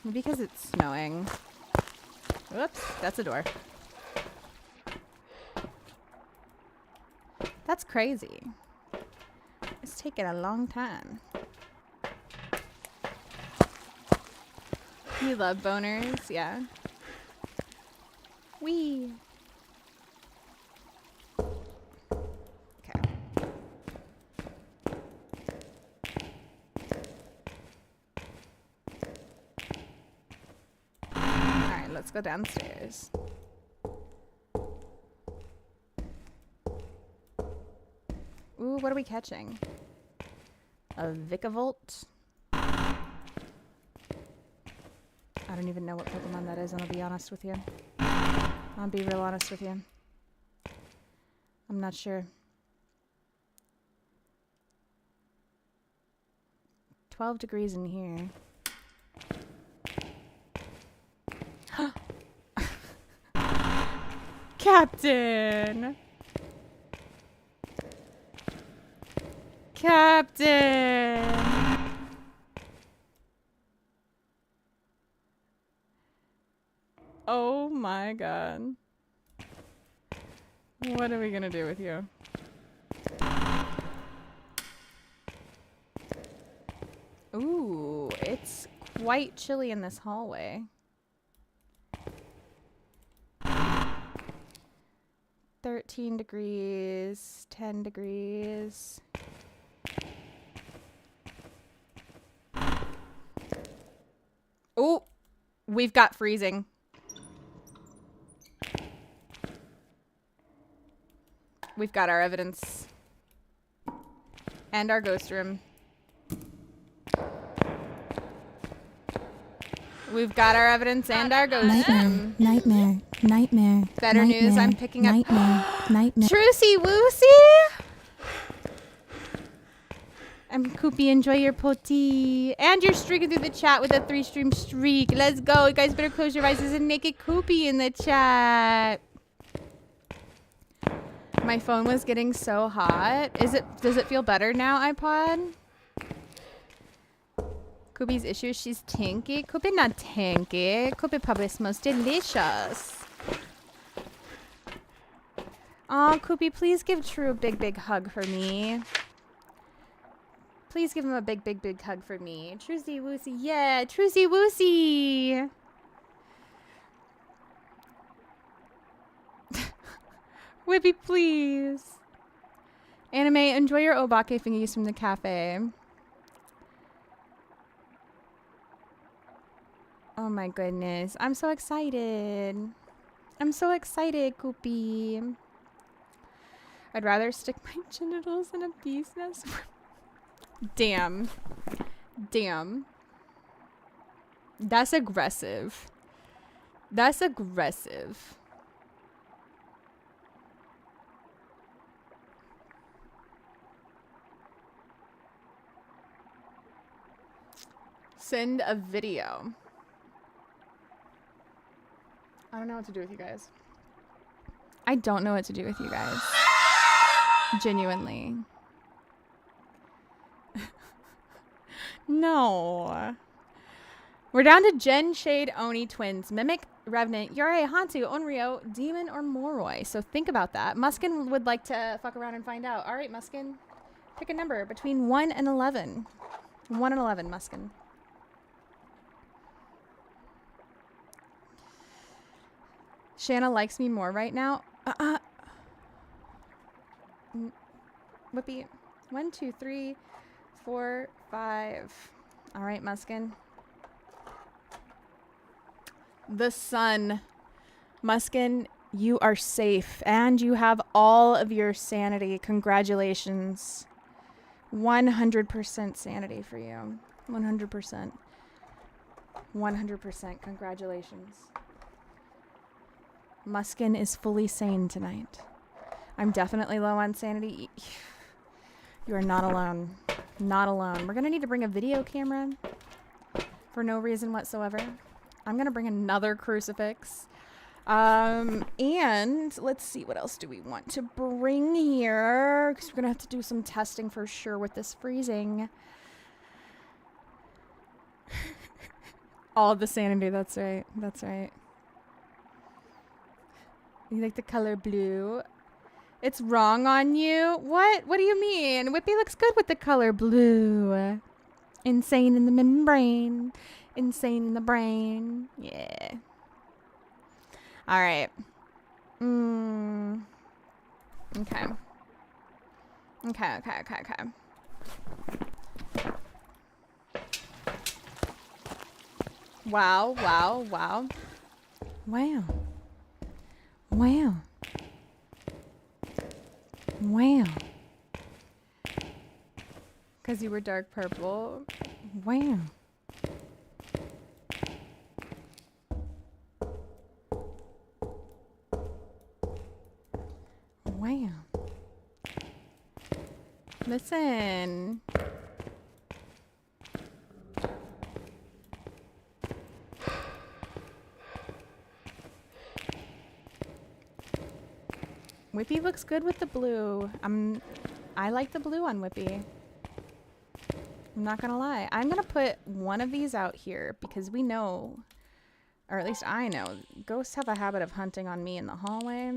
Maybe because it's snowing. Whoops, that's a door. That's crazy. It's taking a long time. You love boners, yeah. Wee. Okay. Alright, let's go downstairs. Ooh, what are we catching? A Vikavolt? I don't even know what Pokemon that is, and I'll be honest with you. I'll be real honest with you. I'm not sure. 12 degrees in here. Captain! Captain! Oh my god. What are we gonna do with you? Ooh, it's quite chilly in this hallway. 13 degrees, 10 degrees. Oh, we've got freezing. We've got our evidence. And our ghost room. We've got our evidence and our ghost room. Nightmare. Nightmare. Better news, I'm picking up. Nightmare. Trucy Woosey! I'm Koopy, enjoy your potty. And you're streaking through the chat with a 3-stream streak. Let's go. You guys better close your eyes. There's a naked Koopy in the chat. My phone was getting so hot. Does it feel better now, iPod? Koopy's issue, she's tinky. Koopy not tinky. Koopy probably smells delicious. Aw, Koopy, please give True a big, big hug for me. Please give him a big, big, big hug for me. Trucy Woosey, yeah, Trucy Woosey. Whippy, please. Anime, enjoy your obake fingies from the cafe. Oh my goodness. I'm so excited. I'm so excited, Koopy. I'd rather stick my genitals in a bee's nest. Damn. Damn. That's aggressive. That's aggressive. Send a video. I don't know what to do with you guys. I don't know what to do with you guys. Genuinely. No. We're down to Gen, Shade, Oni, Twins, Mimic, Revenant, Yurei, Hantu, Onryo, Demon, or Moroi. So think about that. Muskin would like to fuck around and find out. All right, Muskin. Pick a number between 1 and 11. 1 and 11, Muskin. Shana likes me more right now. Whippy. 1, 2, 3, 4, 5. All right, Muskin. The sun. Muskin, you are safe and you have all of your sanity. Congratulations. 100% sanity for you. 100%. 100%. Congratulations. Muskin is fully sane tonight. I'm definitely low on sanity. You are not alone. Not alone. We're going to need to bring a video camera for no reason whatsoever. I'm going to bring another crucifix. And let's see, what else do we want to bring here? Because we're going to have to do some testing for sure with this freezing. All the sanity. That's right. That's right. You like the color blue? It's wrong on you? What? What do you mean? Whippy looks good with the color blue. Insane in the membrane. Insane in the brain. Yeah. All right. Okay. Okay. Wow. Wow. Because you were dark purple. Wow. Listen. Whippy looks good with the blue. I like the blue on Whippy. I'm not gonna lie. I'm gonna put one of these out here because we know, or at least I know, ghosts have a habit of hunting on me in the hallway.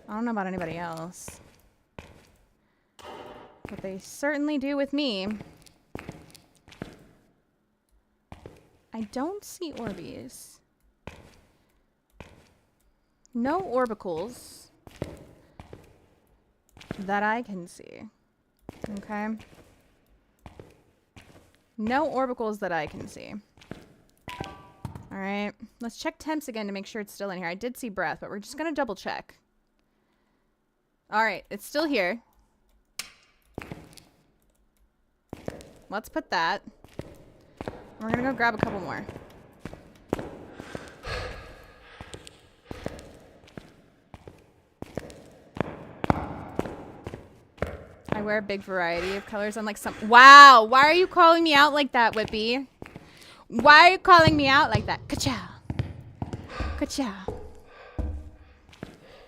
I don't know about anybody else, but they certainly do with me. I don't see Orbeez. No orbicles that I can see. Okay. No orbicals that I can see. Alright. Let's check temps again to make sure it's still in here. I did see breath, but we're just going to double check. Alright. It's still here. Let's put that. We're going to go grab a couple more. I wear a big variety of colors unlike some. Wow! Why are you calling me out like that, Whippy? Why are you calling me out like that? Ka-chow. Ka-chow.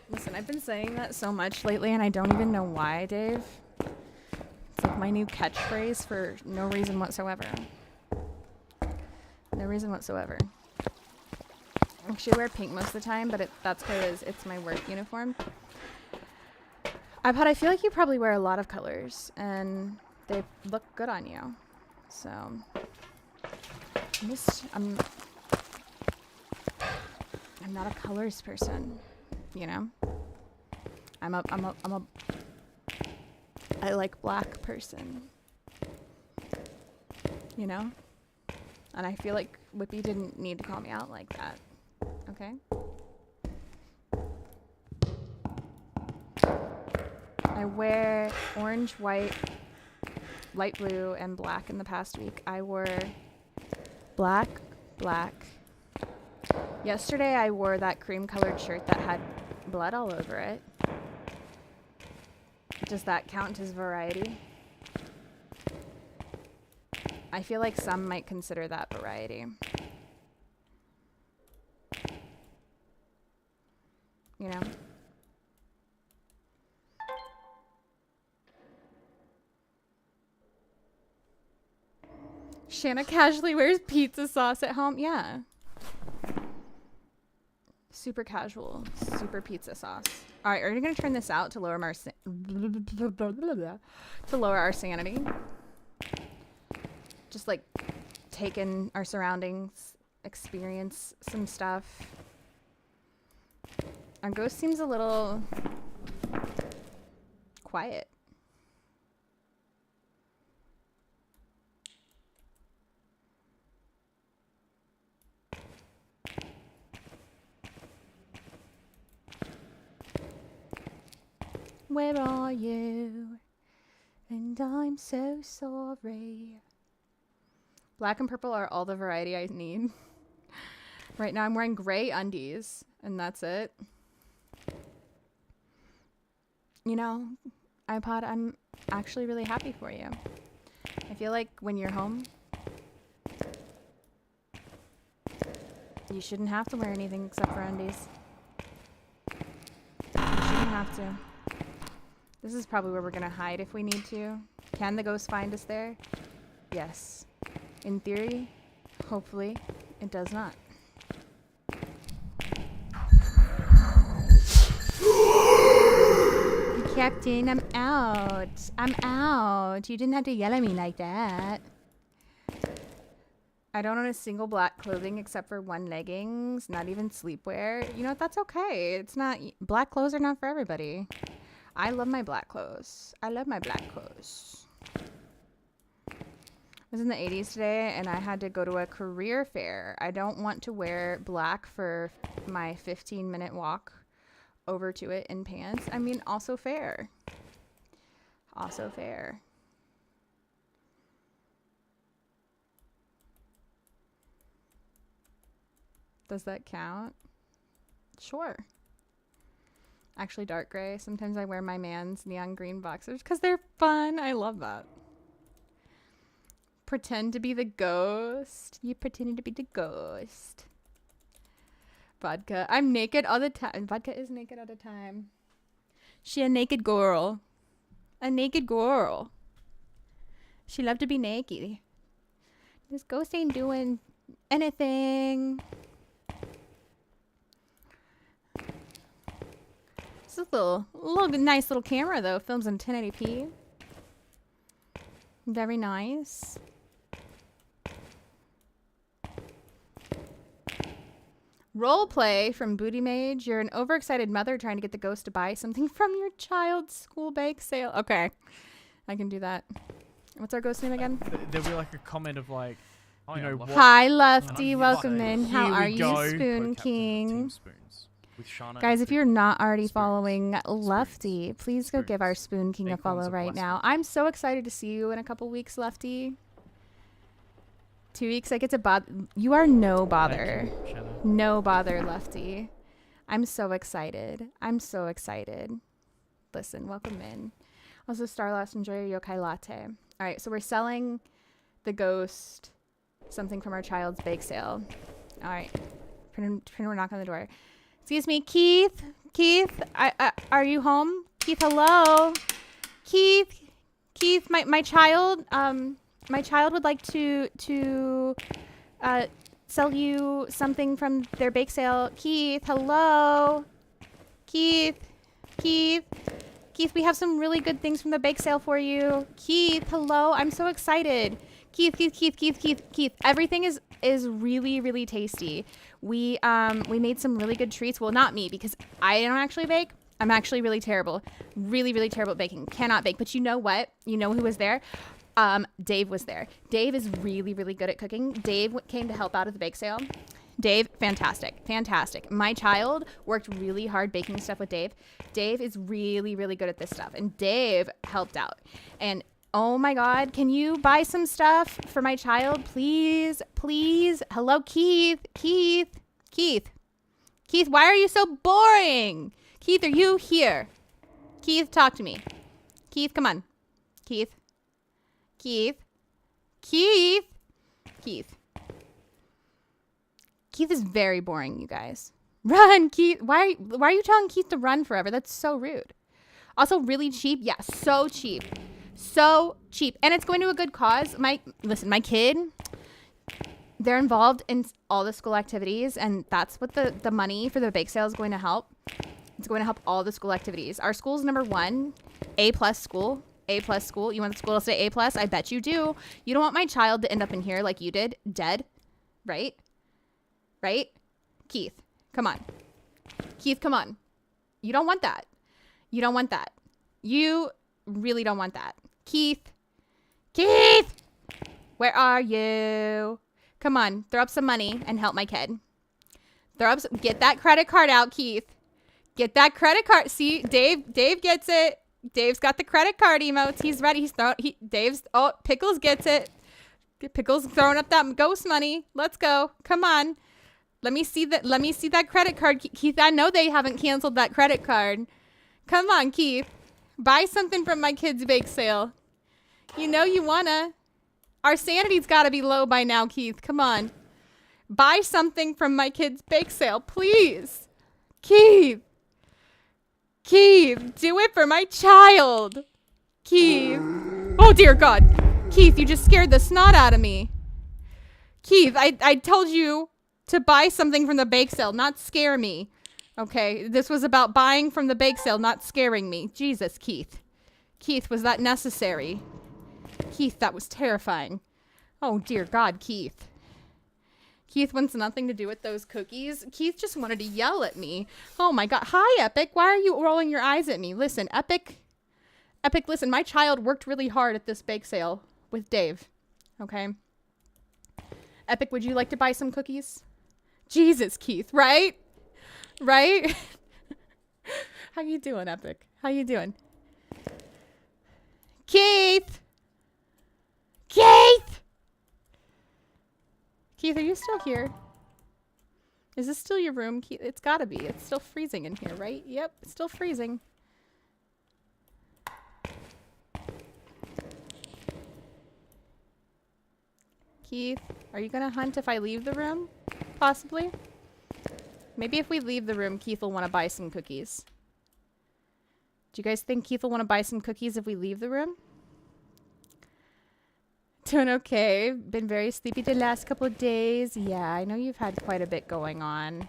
Listen, I've been saying that so much lately and I don't even know why, Dave. It's like my new catchphrase for no reason whatsoever. No reason whatsoever. Actually, I wear pink most of the time, but that's because it's my work uniform. iPod, I feel like you probably wear a lot of colors, and they look good on you. So, I'm not a colors person, you know? I like black person, you know? And I feel like Whippy didn't need to call me out like that, okay? I wear orange, white, light blue, and black in the past week. I wore black. Yesterday I wore that cream-colored shirt that had blood all over it. Does that count as variety? I feel like some might consider that variety. You know? Shana casually wears pizza sauce at home. Yeah. Super casual. Super pizza sauce. All right, are you going to turn this out to lower our sanity? Just like take in our surroundings, experience some stuff. Our ghost seems a little quiet. Where are you? And I'm so sorry. Black and purple are all the variety I need. Right now I'm wearing gray undies, and that's it. You know, iPod, I'm actually really happy for you. I feel like when you're home, you shouldn't have to wear anything except for undies. You shouldn't have to. This is probably where we're gonna hide if we need to. Can the ghost find us there? Yes. In theory, hopefully, it does not. Captain, I'm out. I'm out. You didn't have to yell at me like that. I don't own a single black clothing except for one leggings, not even sleepwear. You know what? That's okay. It's not, black clothes are not for everybody. I love my black clothes. I love my black clothes. I was in the 80s today and I had to go to a career fair. I don't want to wear black for my 15-minute walk over to it in pants. I mean, also fair. Also fair. Does that count? Sure. Actually, dark gray. Sometimes I wear my man's neon green boxers because they're fun. I love that. Pretend to be the ghost. You pretended to be the ghost. Vodka. I'm naked all the time. Vodka is naked all the time. She a naked girl. A naked girl. She loved to be naked. This ghost ain't doing anything. It's a little nice little camera though. Films in 1080p. Very nice. Role play from Booty Mage. You're an overexcited mother trying to get the ghost to buy something from your child's school bake sale. Okay, I can do that. What's our ghost name again? There'll be like a comment of like, you know, what? Hi, Lefty. Welcome Here in. How we are you, go. Spoon Co-captain of King? Team Spoons with Shana Guys, and if you're not already Spoons. following Lefty, please go give our Spoon King a Acorns follow of right blessing. now. I'm so excited to see you in a couple weeks, Lefty. 2 weeks, I get to bother. You are no bother. Thank you, Shana. No bother, Lefty. I'm so excited. I'm so excited. Listen, welcome in. Also, Starlost, enjoy your yokai latte. All right, so we're selling the ghost something from our child's bake sale. All right, we're knocking on the door. Excuse me, Keith. Keith, are you home? Keith, hello. Keith, my child. My child would like to sell you something from their bake sale. Keith, hello. Keith, we have some really good things from the bake sale for you. Keith, hello. I'm so excited. Keith. Everything is really, really tasty. We made some really good treats. Well, not me, because I don't actually bake. I'm actually really terrible. Really, really terrible at baking. Cannot bake. But you know what? You know who was there? Dave was there. Dave is really, really good at cooking. Dave came to help out at the bake sale. Dave, fantastic. My child worked really hard baking stuff with Dave. Dave is really, really good at this stuff. And Dave helped out. And oh my God, can you buy some stuff for my child? Please. Hello, Keith, why are you so boring? Keith, are you here? Keith, talk to me. Keith, come on. Keith. Keith is very boring, you guys. Run, Keith. Why are you telling Keith to run forever? That's so rude. Also, really cheap. Yeah, so cheap. And it's going to a good cause. My kid, they're involved in all the school activities, and that's what the money for the bake sale is going to help. It's going to help all the school activities. Our school's #1, A+ school. A+ school. You want the school to say A+? I bet you do. You don't want my child to end up in here like you did, dead, right? Keith, come on. You don't want that. You really don't want that. Keith, where are you? Come on, throw up some money and help my kid. Get that credit card out, Keith. Get that credit card. See, Dave gets it. Dave's got the credit card emotes. He's ready. Pickles gets it. Pickles throwing up that ghost money. Let's go. Come on. Let me see that credit card. Keith, I know they haven't canceled that credit card. Come on, Keith. Buy something from my kid's bake sale. You know you wanna. Our sanity's gotta be low by now, Keith. Come on. Buy something from my kid's bake sale, please. Keith, do it for my child. Keith. Oh, dear God. Keith, you just scared the snot out of me. Keith, I told you to buy something from the bake sale, not scare me. Okay, this was about buying from the bake sale, not scaring me. Jesus, Keith. Keith, was that necessary? Keith, that was terrifying. Oh, dear God, Keith. Keith wants nothing to do with those cookies. Keith just wanted to yell at me. Oh my God. Hi, Epic. Why are you rolling your eyes at me? Listen, Epic, listen, my child worked really hard at this bake sale with Dave. Okay. Epic, would you like to buy some cookies? Jesus, Keith, right? Right? How you doing, Epic? How you doing? Keith! Keith! Keith, are you still here? Is this still your room, Keith? It's gotta be. It's still freezing in here, right? Yep, it's still freezing. Keith, are you gonna hunt if I leave the room? Possibly? Maybe if we leave the room, Keith will want to buy some cookies. Do you guys think Keith will want to buy some cookies if we leave the room? Doing okay. Been very sleepy the last couple of days. Yeah, I know you've had quite a bit going on.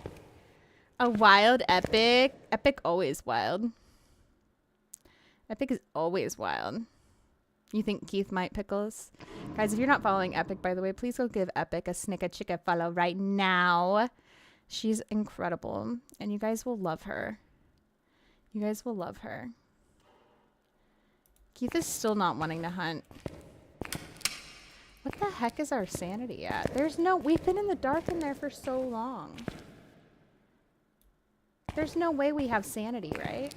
A wild Epic. Epic always wild. Epic is always wild. You think Keith might pickles? Guys, if you're not following Epic, by the way, please go give Epic a snicka chicka follow right now. She's incredible. And you guys will love her. You guys will love her. Keith is still not wanting to hunt. What the heck is our sanity at? There's no... We've been in the dark in there for so long. There's no way we have sanity, right?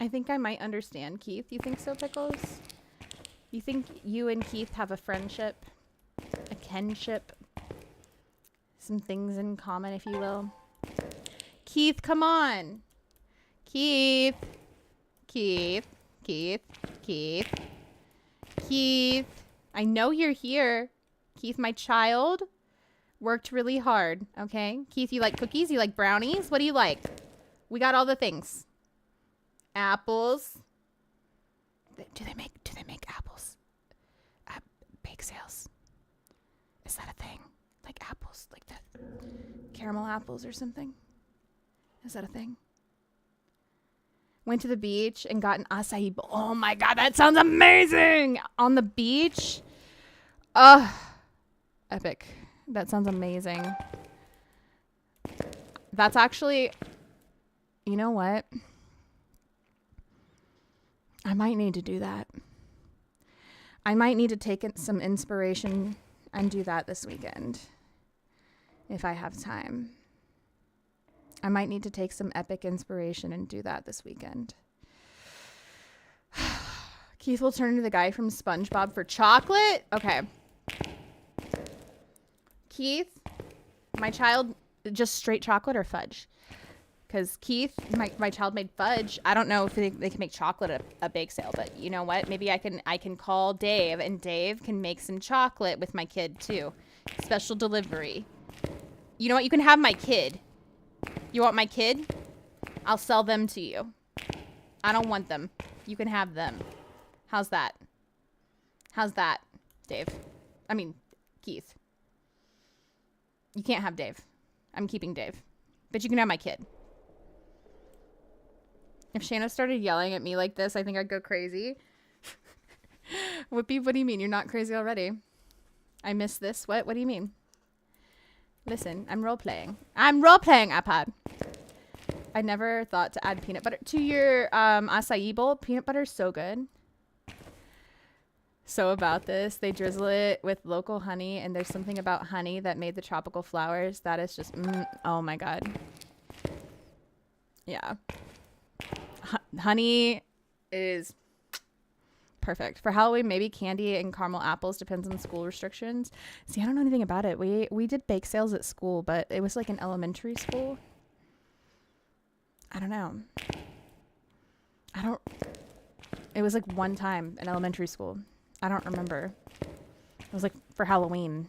I think I might understand Keith. You think so, Pickles? You think you and Keith have a friendship? A kinship? Some things in common, if you will. Keith, come on! Keith! Keith, Keith, Keith, Keith. I know you're here. Keith, my child, worked really hard, okay? Keith, you like cookies? You like brownies? What do you like? We got all the things. Apples. Do they make apples at bake sales? Is that a thing? Like apples, like that caramel apples or something? Is that a thing? Went to the beach and got an acai bowl. Oh my God, that sounds amazing! On the beach? Epic. That sounds amazing. That's actually... You know what? I might need to do that. I might need to take some inspiration and do that this weekend. If I have time. I might need to take some Epic inspiration and do that this weekend. Keith will turn into the guy from SpongeBob for chocolate? Okay. Keith, my child, just straight chocolate or fudge? Because Keith, my child made fudge. I don't know if they can make chocolate at a bake sale, but you know what? Maybe I can call Dave, and Dave can make some chocolate with my kid too. Special delivery. You know what? You can have my kid. You want my kid? I'll sell them to you. I don't want them. You can have them. How's that? How's that, Dave? I mean, Keith. You can't have Dave. I'm keeping Dave. But you can have my kid. If Shana started yelling at me like this, I think I'd go crazy. Whoopi, what do you mean? You're not crazy already. I missed this. What? What do you mean? Listen, I'm role-playing. I'm role-playing, iPod. I never thought to add peanut butter to your acai bowl. Peanut butter is so good. So about this, they drizzle it with local honey, and there's something about honey that made the tropical flowers. That is just, oh my God. Yeah. Honey is perfect. For Halloween, maybe candy and caramel apples. Depends on school restrictions. See, I don't know anything about it. We did bake sales at school, but it was like an elementary school. I don't know. It was like one time in elementary school. I don't remember. It was like for Halloween.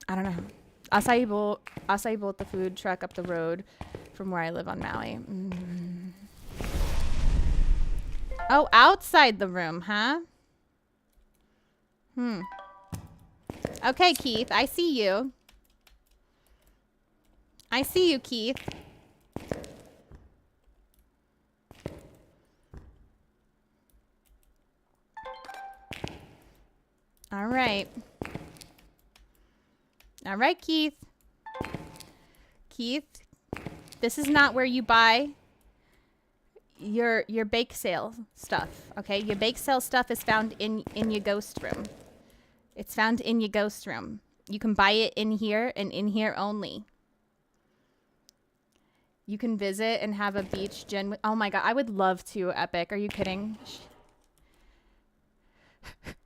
I don't know. Acai bowl at the food truck up the road from where I live on Maui. Oh, outside the room, huh? Okay, Keith, I see you. I see you, Keith. All right, Keith. Keith, this is not where you buy your bake sale stuff, okay? Your bake sale stuff is found in your ghost room. It's found in your ghost room. You can buy it in here and in here only. You can visit and have a beach gin. Oh my god, I would love to, Epic. Are you kidding?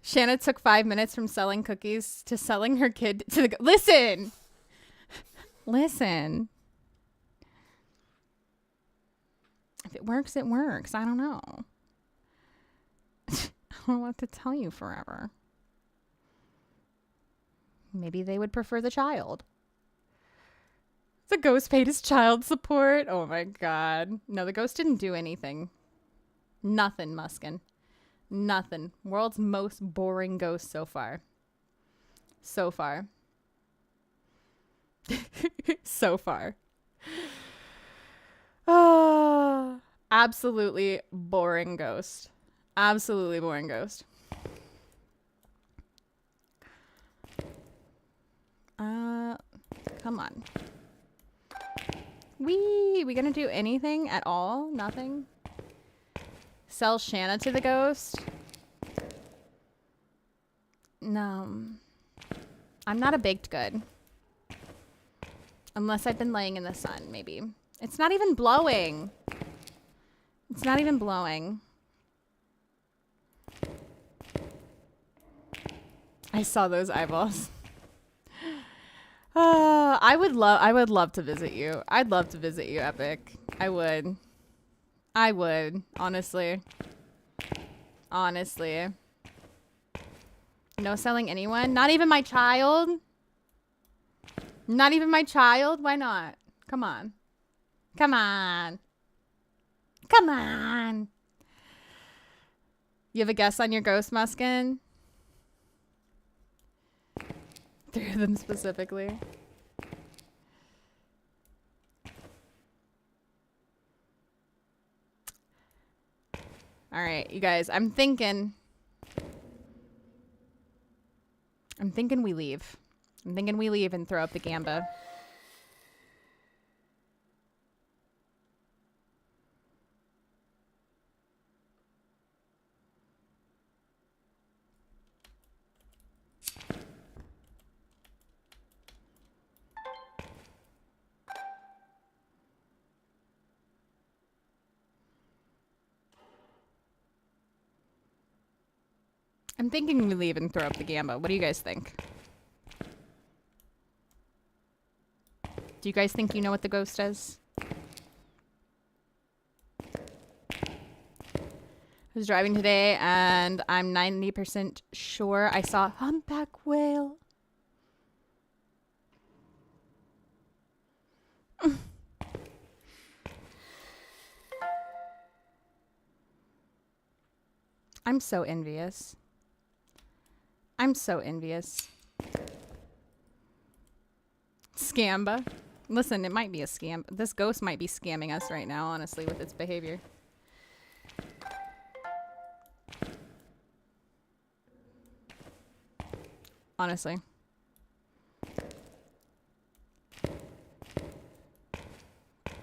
Shana took 5 minutes from selling cookies to selling her kid to the... Listen! Listen. If it works, it works. I don't know. I don't know what to tell you forever. Maybe they would prefer the child. The ghost paid his child support. Oh my god. No, the ghost didn't do anything. Nothing, Muskin. Nothing. World's most boring ghost so far. So far. So far. Oh, absolutely boring ghost. Absolutely boring ghost. Come on. We gonna do anything at all? Nothing? Sell Shana to the ghost? No. I'm not a baked good. Unless I've been laying in the sun, maybe. It's not even blowing. It's not even blowing. I saw those eyeballs. I would love to visit you. I'd love to visit you, Epic. I would, honestly. Honestly. No selling anyone? Not even my child? Not even my child? Why not? Come on. Come on. Come on. You have a guess on your ghost, Muskin? 3 of them specifically. All right, you guys, I'm thinking we leave. I'm thinking we leave and throw up the Gamba. I'm thinking we leave and throw up the Gamba. What do you guys think? Do you guys think you know what the ghost does? I was driving today and I'm 90% sure I saw a humpback whale. I'm so envious. I'm so envious. Scamba. Listen, it might be a scam. This ghost might be scamming us right now, honestly, with its behavior. Honestly.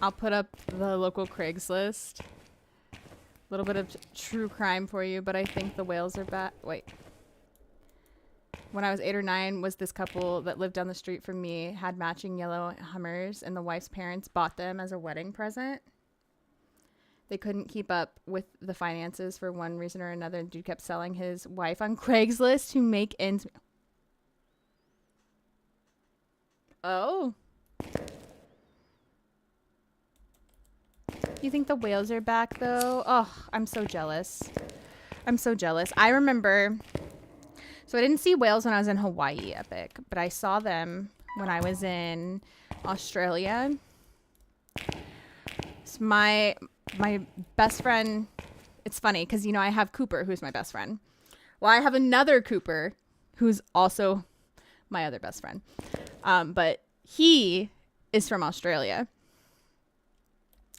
I'll put up the local Craigslist. A little bit of true crime for you, but I think the whales are back. Wait. When I was 8 or 9, was this couple that lived down the street from me, had matching yellow Hummers, and the wife's parents bought them as a wedding present. They couldn't keep up with the finances for one reason or another, and dude kept selling his wife on Craigslist to make ends meet. Oh. You think the whales are back, though? Oh, I'm so jealous. I'm so jealous. I remember... So I didn't see whales when I was in Hawaii, Epic, but I saw them when I was in Australia. So my best friend, it's funny because, you know, I have Cooper, who's my best friend. Well, I have another Cooper who's also my other best friend. But he is from Australia.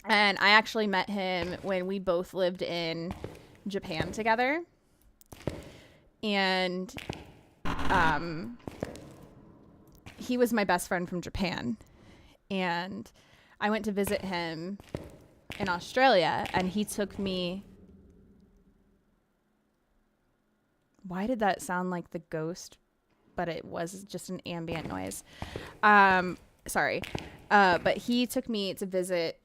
And I actually met him when we both lived in Japan together. And he was my best friend from Japan, and I went to visit him in Australia, and he took me. Why did that sound like the ghost? But it was just an ambient noise. Sorry. But he took me to visit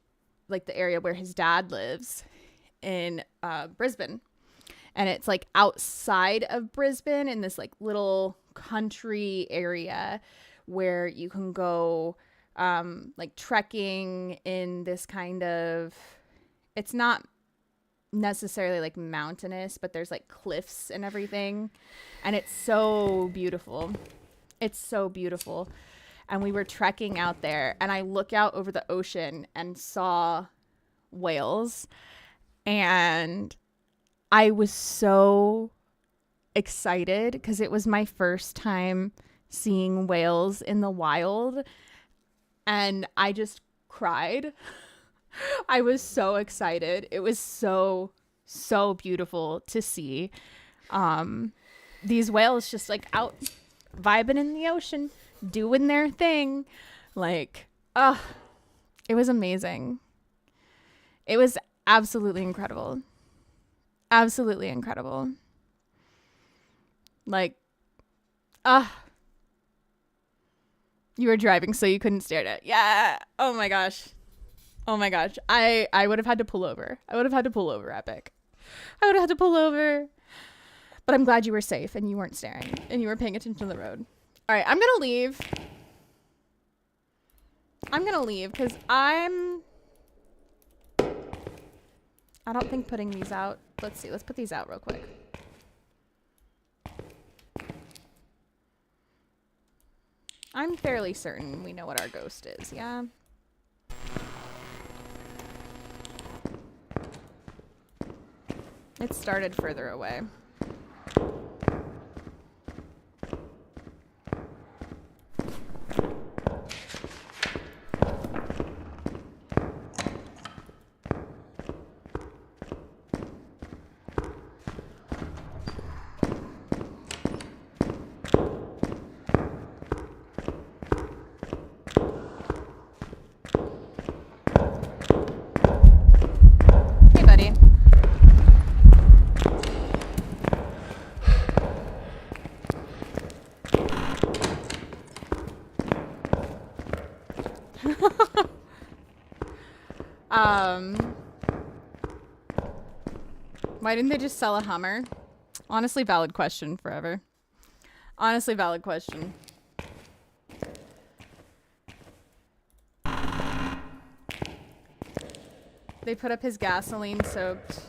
like the area where his dad lives in Brisbane. And it's like outside of Brisbane in this like little country area where you can go like trekking in this kind of, it's not necessarily like mountainous, but there's like cliffs and everything, and it's so beautiful. It's so beautiful. And we were trekking out there, and I look out over the ocean and saw whales, and I was so excited because it was my first time seeing whales in the wild, and I just cried. I was so excited. It was so beautiful to see these whales just like out vibing in the ocean, doing their thing. Like, it was amazing. It was absolutely incredible. Absolutely incredible. Like, you were driving so you couldn't stare at it. Yeah. Oh my gosh. Oh my gosh. I would have had to pull over. I would have had to pull over, Epic. I would have had to pull over. But I'm glad you were safe and you weren't staring and you were paying attention to the road. All right, I'm going to leave. I'm going to leave because I don't think putting these out. Let's see. Let's put these out real quick. I'm fairly certain we know what our ghost is, yeah? It started further away. Hey, buddy. Why didn't they just sell a Hummer? Honestly, valid question forever. Honestly, valid question. They put up his gasoline soaked.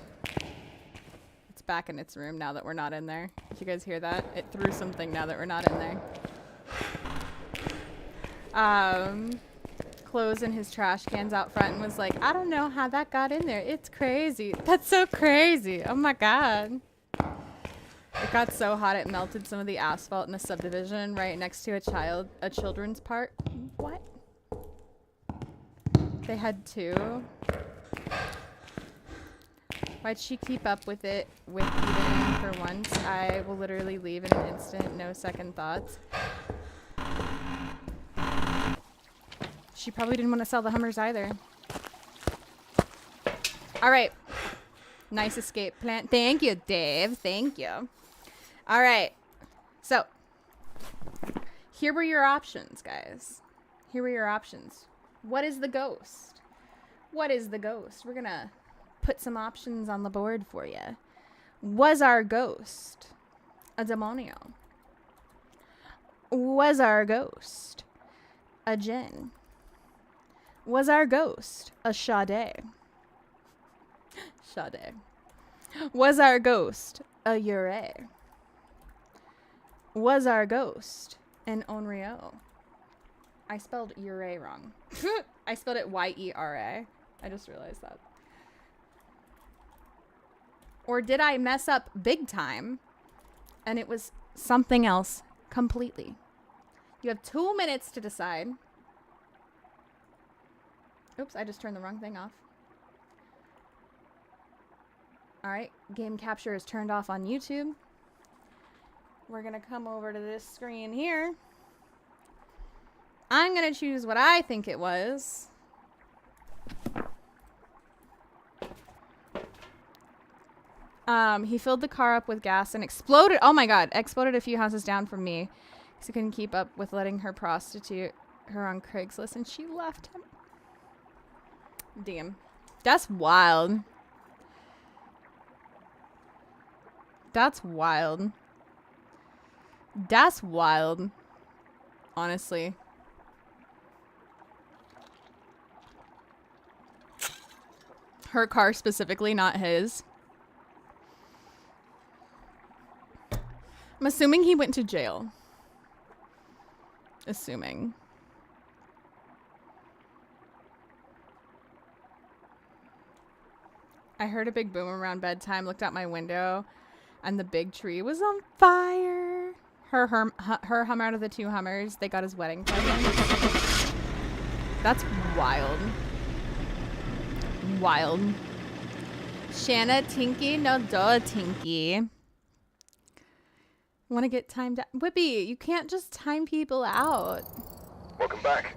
It's back in its room now that we're not in there. Did you guys hear that? It threw something now that we're not in there. Clothes in his trash cans out front and was like, I don't know how that got in there. It's crazy. That's so crazy. Oh my God. It got so hot it melted some of the asphalt in the subdivision right next to a children's park. What? They had two. Why'd she keep up with it with eating for once? I will literally leave in an instant, no second thoughts. She probably didn't want to sell the Hummers either. All right. Nice escape plan. Thank you, Dave. Thank you. All right. So, here were your options, guys. Here were your options. What is the ghost? What is the ghost? We're going to put some options on the board for you. Was our ghost a demonio? Was our ghost a djinn? Was our ghost a Sade? Sade. Was our ghost a Yurei? Was our ghost an Onryo? I spelled Yurei wrong. I spelled it Y-E-R-A. I just realized that. Or did I mess up big time and it was something else completely? You have 2 minutes to decide. Oops, I just turned the wrong thing off. All right, game capture is turned off on YouTube. We're gonna come over to this screen here. I'm gonna choose what I think it was. He filled the car up with gas and exploded. Oh my god, exploded a few houses down from me. Because he couldn't keep up with letting her prostitute her on Craigslist and she left him. Damn. That's wild. That's wild. That's wild. Honestly. Her car specifically, not his. I'm assuming he went to jail. Assuming. I heard a big boom around bedtime, looked out my window, and the big tree was on fire. Her hum out of the 2 Hummers. They got his wedding present. That's wild. Wild. Shana, Tinky, no duh, Tinky. Want to get timed out? Whippy, you can't just time people out. Welcome back.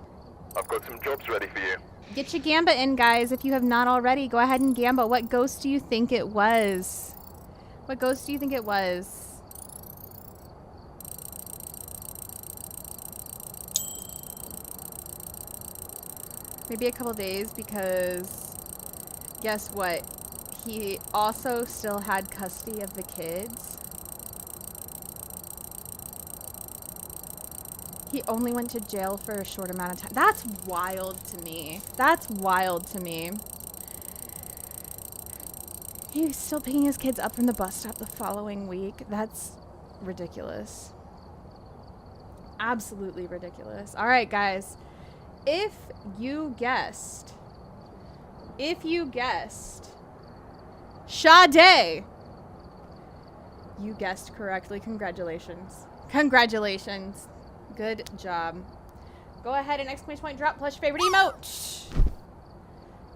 I've got some jobs ready for you. Get your Gamba in, guys. If you have not already, go ahead and Gamba. What ghost do you think it was? What ghost do you think it was? Maybe a couple days, because guess what? He also still had custody of the kids. He only went to jail for a short amount of time. That's wild to me. That's wild to me. He was still picking his kids up from the bus stop the following week. That's ridiculous. Absolutely ridiculous. All right, guys. If you guessed Sade, you guessed correctly. Congratulations. Congratulations. Good job. Go ahead and exclamation point drop plus your favorite emote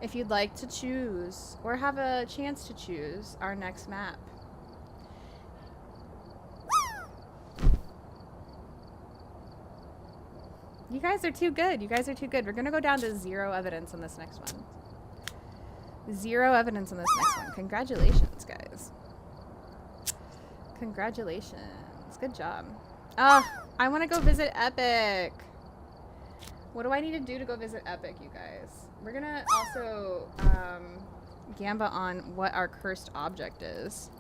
if you'd like to choose or have a chance to choose our next map. You guys are too good. You guys are too good. We're going to go down to 0 evidence on this next one. 0 evidence on this next one. Congratulations, guys. Congratulations. Good job. I want to go visit Epic. What do I need to do to go visit Epic, you guys? We're going to also Gamba on what our cursed object is.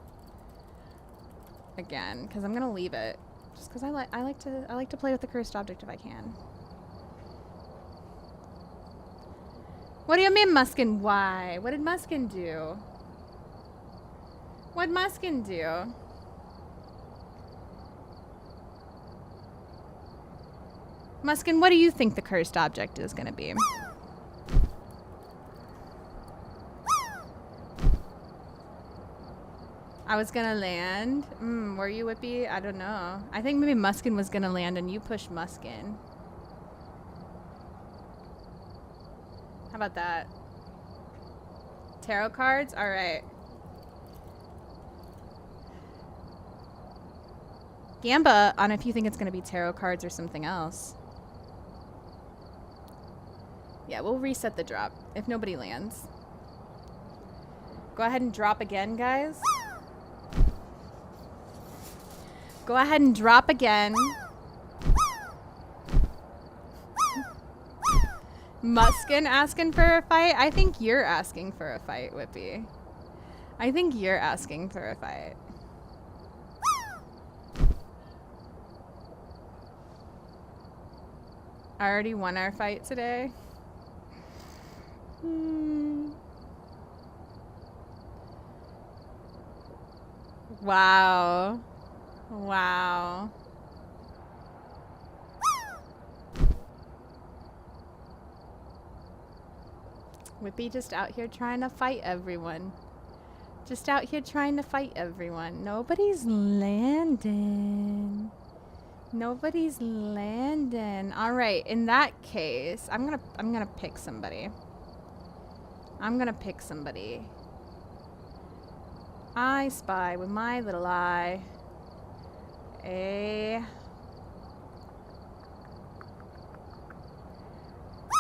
Again, because I'm going to leave it. Just because I like to play with the cursed object if I can. What do you mean, Muskin? Why? What did Muskin do? What'd Muskin do? Muskin, what do you think the cursed object is going to be? I was going to land. Were you, Whippy? I don't know. I think maybe Muskin was going to land and you pushed Muskin. How about that? Tarot cards? All right. Gamba on if you think it's going to be tarot cards or something else. Yeah, we'll reset the drop if nobody lands. Go ahead and drop again, guys. Go ahead and drop again. Muskin asking for a fight? I think you're asking for a fight, Whippy. I think you're asking for a fight. I already won our fight today. Wow. Wow. Whippy just out here trying to fight everyone. Just out here trying to fight everyone. Nobody's landing. Nobody's landing. All right, in that case, I'm gonna pick somebody. I'm gonna pick somebody. I spy with my little eye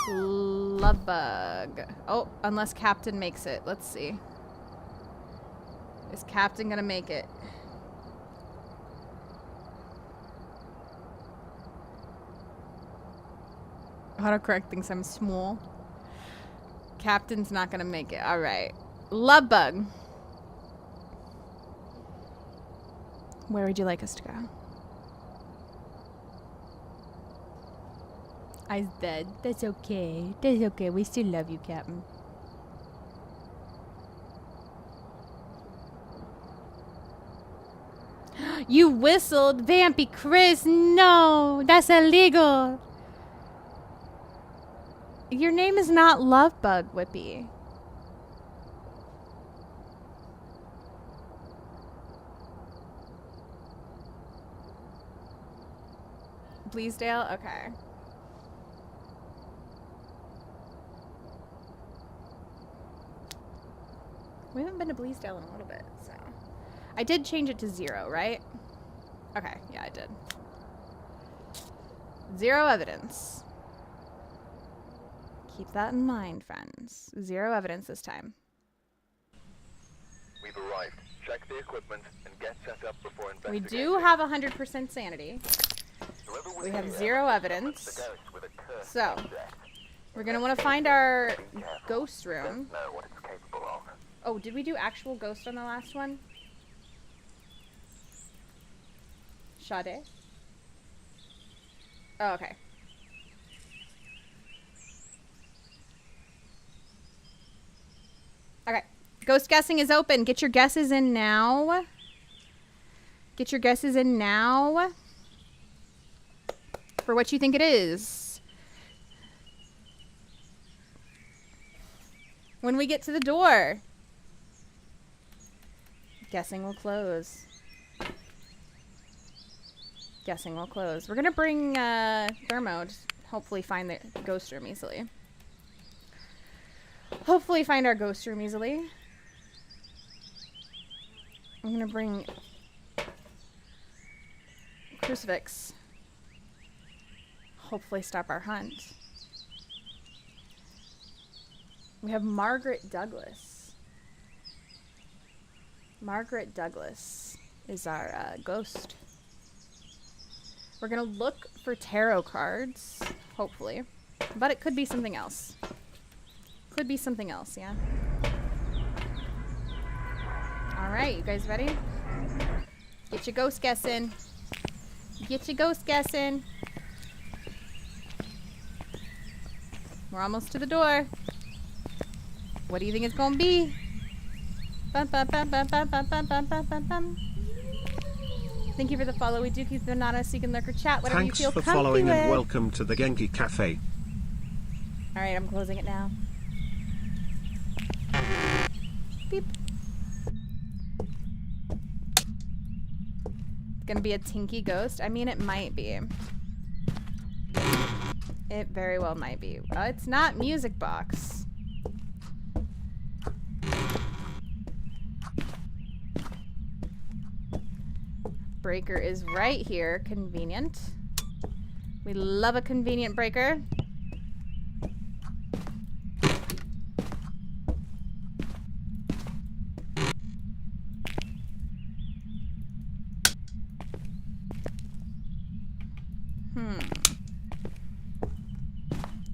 Love bug. Oh, unless Captain makes it. Let's see. Is Captain gonna make it? Autocorrect thinks I'm small. Captain's not gonna make it. Alright. Love bug. Where would you like us to go? I's dead. That's okay. That's okay. We still love you, Captain. You whistled, Vampy Chris. No, that's illegal. Your name is not Lovebug, Whippy. Bleasdale? Okay. We haven't been to Bleasdale in a little bit, so. I did change it to 0, right? Okay, yeah, I did. 0 evidence. Keep that in mind, friends. 0 evidence this time. We've arrived. Check the equipment and get set up before We investigating. do have 100% sanity. Whoever was We have here 0 summons evidence. the ghost with a curse So, object. we're gonna want to find our Be careful. ghost room. Don't know what it's capable of. Oh, did we do actual ghost on the last one? Sade? Oh, okay. Okay. Ghost guessing is open. Get your guesses in now. Get your guesses in now. For what you think it is. When we get to the door. Guessing will close. Guessing will close. We're gonna bring Thermo to hopefully find the ghost room easily. Hopefully find our ghost room easily. I'm gonna bring Crucifix. Hopefully stop our hunt. We have Margaret Douglas. Margaret Douglas is our ghost. We're gonna look for tarot cards, hopefully. But it could be something else. Could be something else, yeah? Alright, you guys ready? Get your ghost guessing. Get your ghost guessing. We're almost to the door. What do you think it's gonna be? Bum, bum, bum, bum, bum, bum, bum, bum, bum, bum, bum. Thank you for the follow. We do keep the anonymous. You can lurk or chat, whatever Thanks you feel for comfy following with. and welcome to the Genki Cafe. Alright, I'm closing it now. Beep. Gonna be a tinky ghost? I mean, it might be. It very well might be. It's not Music Box. Breaker is right here. Convenient. We love a convenient breaker.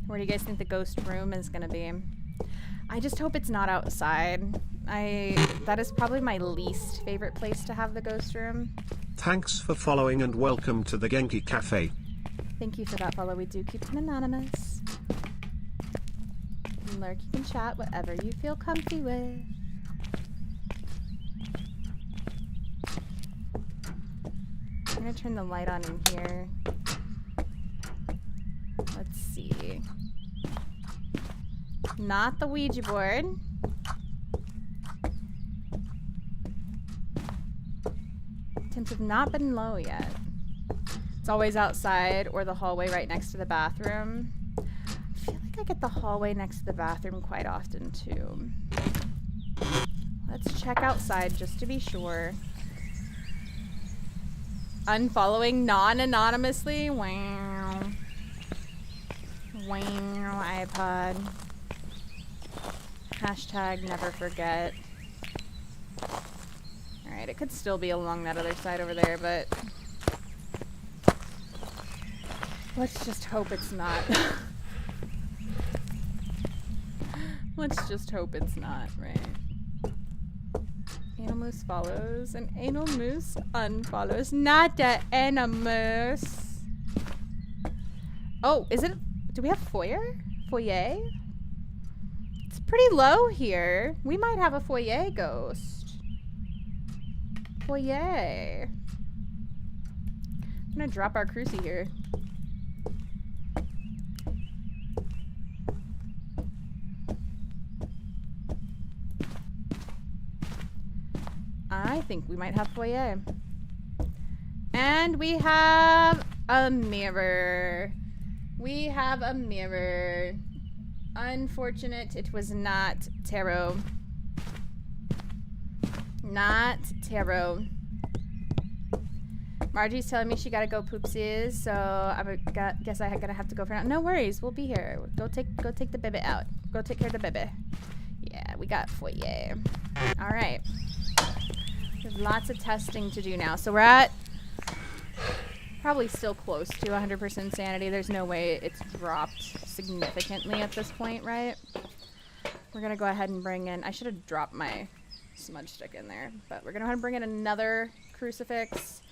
Where do you guys think the ghost room is gonna be? I just hope it's not outside. That is probably my least favorite place to have the ghost room. Thanks for following and welcome to the Genki Cafe. Thank you for that follow. We do keep them anonymous. You can lurk, you can chat, whatever you feel comfy with. I'm gonna turn the light on in here. Let's see. Not the Ouija board. Temps have not been low yet. It's always outside or the hallway right next to the bathroom. I feel like I get the hallway next to the bathroom quite often too. Let's check outside just to be sure. Unfollowing non-anonymously. Wow. Wow, iPod. Hashtag never forget. Alright, it could still be along that other side over there, but let's just hope it's not. Let's just hope it's not, right? Anal moose follows and anal moose unfollows. Not the animus. Oh, is it? Do we have foyer? Foyer? It's pretty low here. We might have a foyer ghost. Foyer. I'm gonna drop our crucie here. I think we might have foyer. And we have a mirror. We have a mirror. Unfortunate, it was not tarot. Not tarot. Margie's telling me she gotta go poopsies, so guess I'm gonna have to go for now. No worries, we'll be here. Go take the baby out. Go take care of the baby. Yeah, we got foyer. All right. There's lots of testing to do now. So we're at probably still close to 100% sanity. There's no way it's dropped significantly at this point, right? We're going to go ahead and bring in... I should have dropped my smudge stick in there. But we're going to go ahead and bring in another crucifix.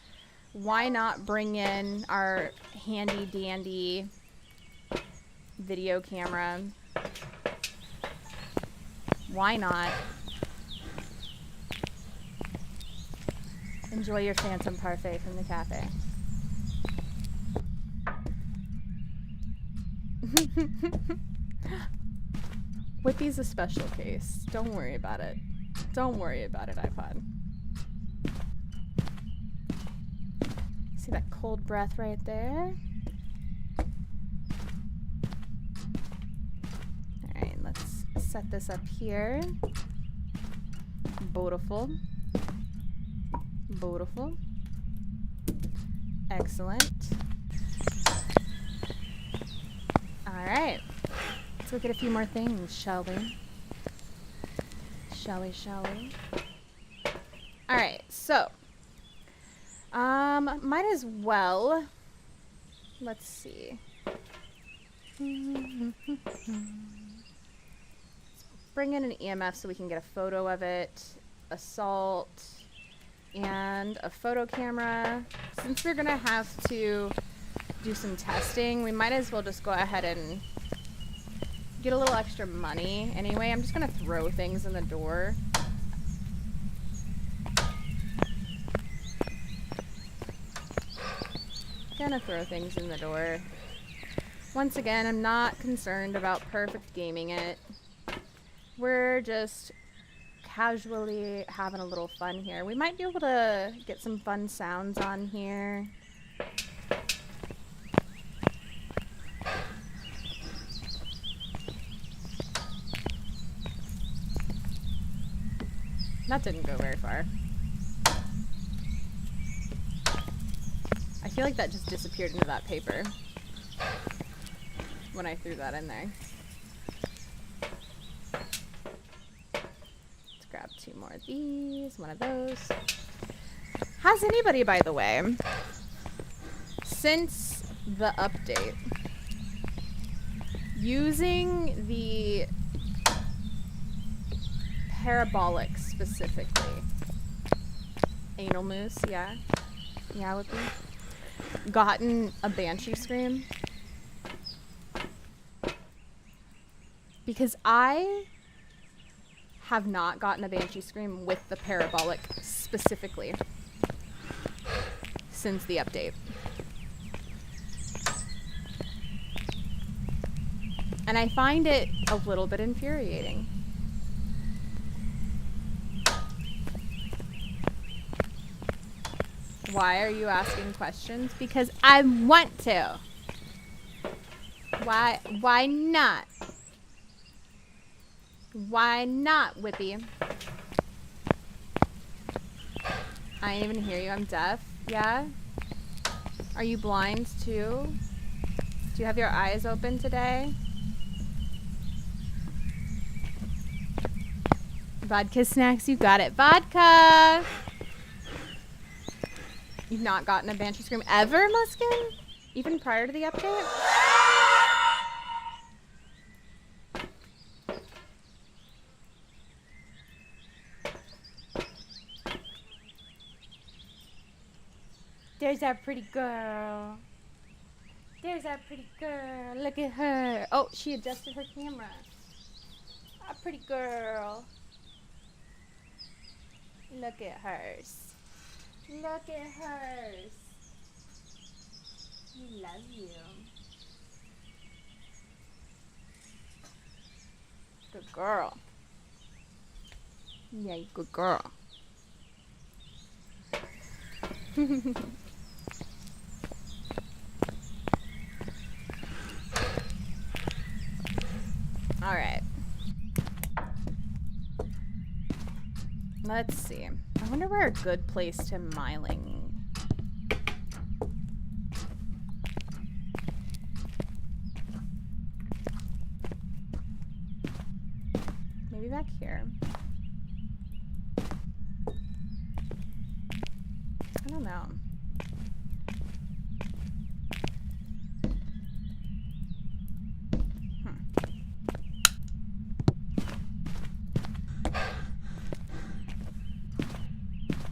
Why not bring in our handy-dandy video camera? Why not? Enjoy your phantom parfait from the cafe. Whippy's a special case. Don't worry about it. Don't worry about it, iPod. See that cold breath right there? Alright, let's set this up here. Beautiful. Beautiful. Excellent. Alright. Let's look at a few more things, shall we? Shall we? Alright, so. Might as well. Let's see. Let's bring in an EMF so we can get a photo of it. Assault. And a photo camera. Since we're gonna have to do some testing, we might as well just go ahead and get a little extra money. Anyway, I'm just gonna throw things in the door. Gonna throw things in the door. Once again, I'm not concerned about perfect gaming it. We're just casually having a little fun here. We might be able to get some fun sounds on here. That didn't go very far. I feel like that just disappeared into that paper when I threw that in there. Grab two more of these, one of those. Has anybody, by the way, since the update, using the parabolic specifically, anal moose, yeah, would be, gotten a banshee scream? Because I have not gotten a banshee scream with the parabolic specifically since the update. And I find it a little bit infuriating. Why are you asking questions? Because I want to. Why not? Why not, Whippy? I didn't even hear you. I'm deaf. Yeah? Are you blind too? Do you have your eyes open today? Vodka snacks, you got it. Vodka! You've not gotten a banshee scream ever, Muskin? Even prior to the update? There's our pretty girl. There's our pretty girl. Look at her. Oh, she adjusted her camera. Our pretty girl. Look at hers. Look at hers. We love you. Good girl. Yeah, you good girl. All right. Let's see. I wonder where a good place to miling. Maybe back here. I don't know.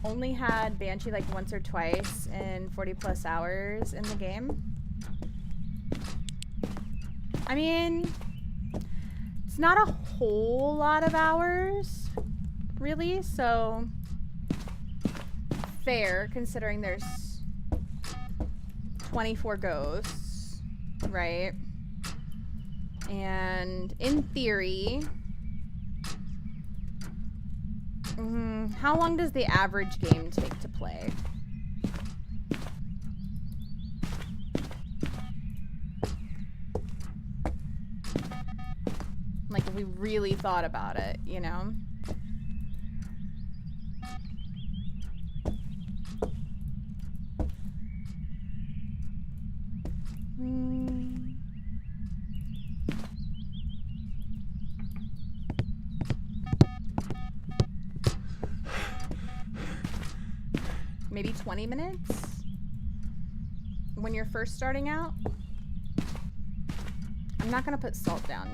Only had Banshee like once or twice in 40 plus hours in the game. I mean, it's not a whole lot of hours, really, so fair considering there's 24 ghosts, right? And in theory, how long does the average game take to play? Like, if we really thought about it, you know? Maybe 20 minutes when you're first starting out. I'm not gonna put salt down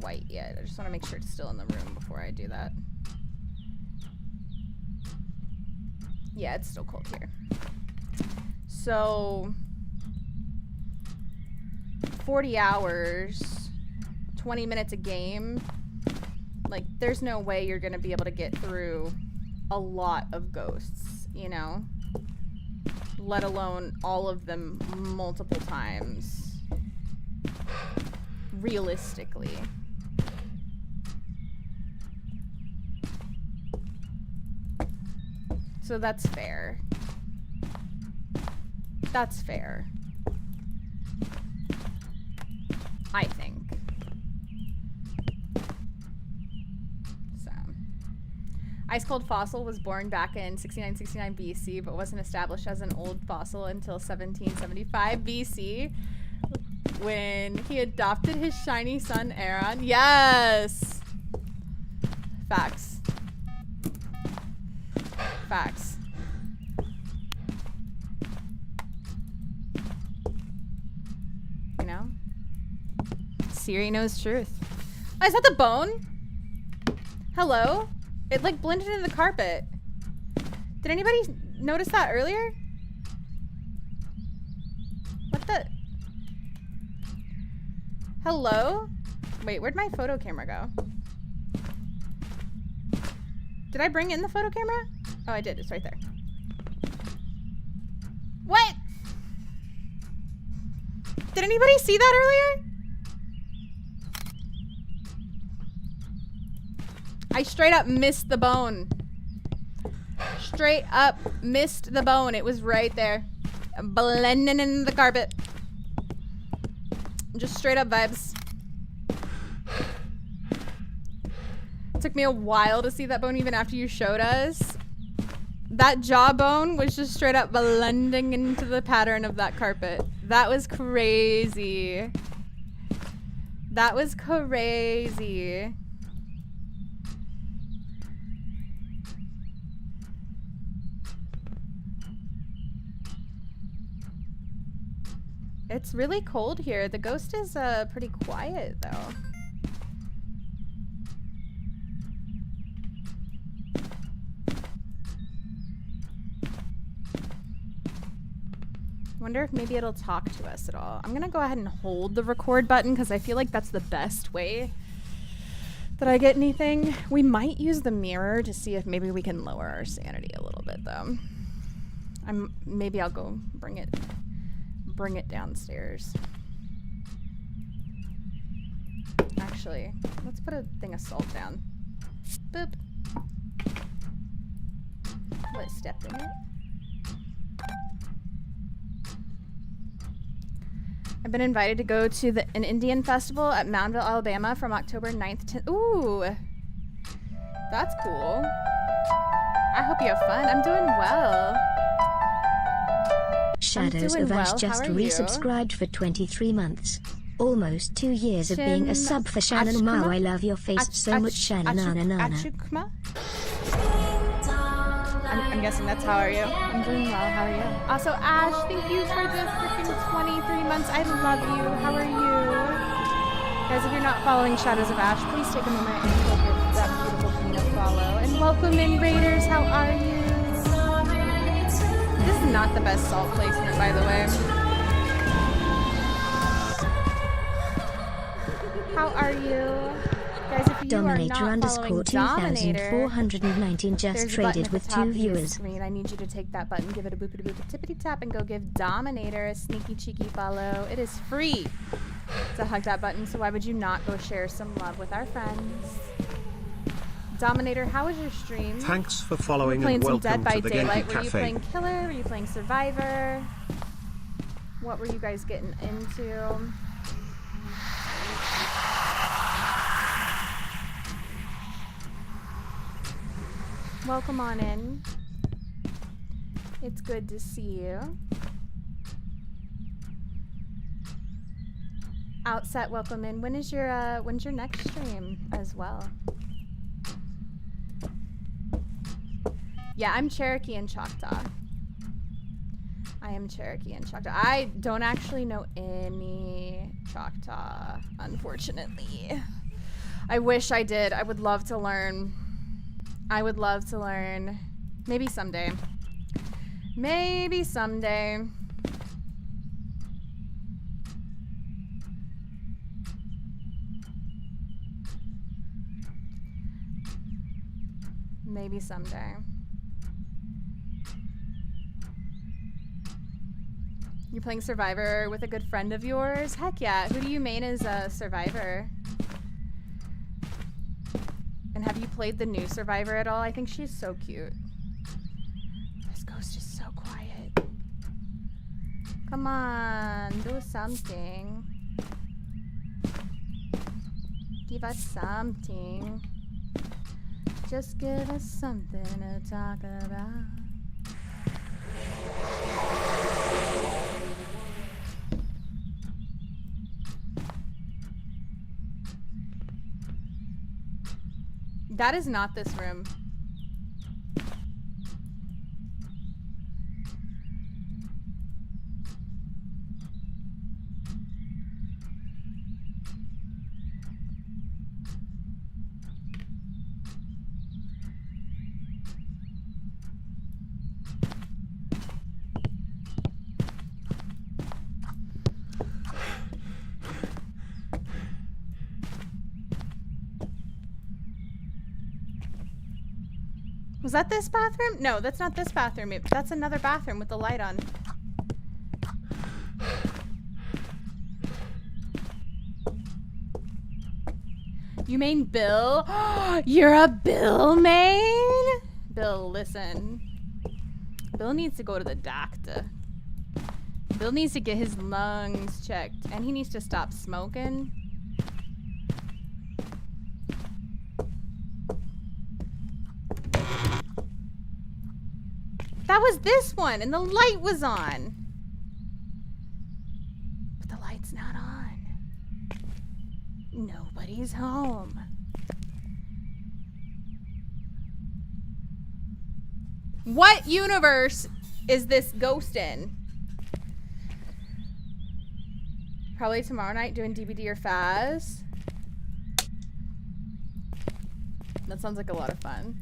quite yet. I just want to make sure it's still in the room before I do that. Yeah, it's still cold here. So 40 hours, 20 minutes a game. Like, there's no way you're gonna be able to get through a lot of ghosts, you know? Let alone all of them multiple times. Realistically. So that's fair. That's fair. I think. Ice Cold Fossil was born back in 6969 BC, but wasn't established as an old fossil until 1775 BC, when he adopted his shiny son, Aaron. Yes! Facts. Facts. You know? Siri knows truth. Oh, is that the bone? Hello? It like blended into the carpet. Did anybody notice that earlier? What the? Hello? Wait, where'd my photo camera go? Did I bring in the photo camera? Oh, I did. It's right there. What? Did anybody see that earlier? I straight up missed the bone. Straight up missed the bone. It was right there. Blending in the carpet. Just straight up vibes. It took me a while to see that bone even after you showed us. That jawbone was just straight up blending into the pattern of that carpet. That was crazy. That was crazy. It's really cold here. The ghost is pretty quiet though. Wonder if maybe it'll talk to us at all. I'm gonna go ahead and hold the record button because I feel like that's the best way that I get anything. We might use the mirror to see if maybe we can lower our sanity a little bit though. Maybe I'll go bring it downstairs. Actually, let's put a thing of salt down. Boop. Let's step in it. I've been invited to go to an Indian festival at Moundville, Alabama from October 9th to... Ooh! That's cool. I hope you have fun. I'm doing well. Shadows of Ash just resubscribed for 23 months. Almost 2 years of being a sub for Shana. Mao, I love your face so much, Shana. I'm guessing that's how are you? I'm doing well. How are you? Also, Ash, thank you for the freaking 23 months. I love you. How are you? Guys, if you're not following Shadows of Ash, please take a moment and go give that beautiful queen a follow. And welcome in, Raiders. How are you? This is not the best salt placement, by the way. How are you? Guys, if you Dominator are not following Dominator, 2419 just traded with 2 viewers. Screen. I need you to take that button, give it a boopity boop, tippity tap, and go give Dominator a sneaky cheeky follow. It is free to hug that button, so why would you not go share some love with our friends? Dominator, how was your stream? Thanks for following and welcome to the Daylight. Genki Were you Cafe. playing Killer? Were you playing Survivor? What were you guys getting into? Welcome on in. It's good to see you. Outset, welcome in. When's your next stream as well? Yeah, I'm Cherokee and Choctaw. I am Cherokee and Choctaw. I don't actually know any Choctaw, unfortunately. I wish I did. I would love to learn. I would love to learn. Maybe someday. Maybe someday. Maybe someday. You're playing Survivor with a good friend of yours? Heck yeah. Who do you main as a Survivor? And have you played the new Survivor at all? I think she's so cute. This ghost is so quiet. Come on, do something. Give us something. Just give us something to talk about. That is not this room. Was that this bathroom? No, that's not this bathroom. That's another bathroom with the light on. You main Bill? You're a Bill main? Bill, listen. Bill needs to go to the doctor. Bill needs to get his lungs checked. And he needs to stop smoking. That was this one, and the light was on. He's home. What universe is this ghost in? Probably tomorrow night doing DBD or Phas. That sounds like a lot of fun.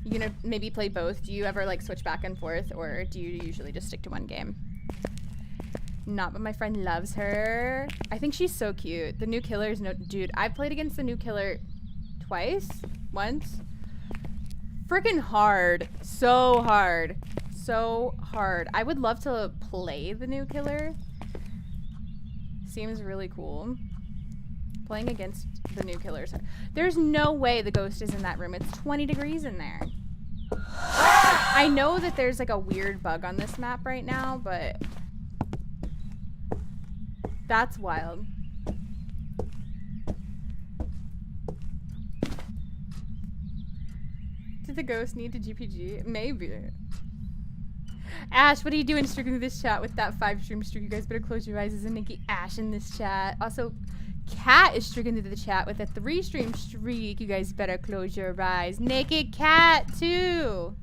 You gonna maybe play both? Do you ever like switch back and forth, or do you usually just stick to one game? Not, but my friend loves her. I think she's so cute. The new killer is no... Dude, I've played against the new killer twice? Once? Freaking hard. So hard. So hard. I would love to play the new killer. Seems really cool. Playing against the new killers. There's no way the ghost is in that room. It's 20 degrees in there. I know that there's like a weird bug on this map right now, but... That's wild. Did the ghost need to GPG? Maybe. Ash, what are you doing streaking through this chat with that 5-stream streak? You guys better close your eyes. There's a Nikki Ash in this chat. Also, Cat is streaking through the chat with a 3-stream streak. You guys better close your eyes. Naked Cat, too.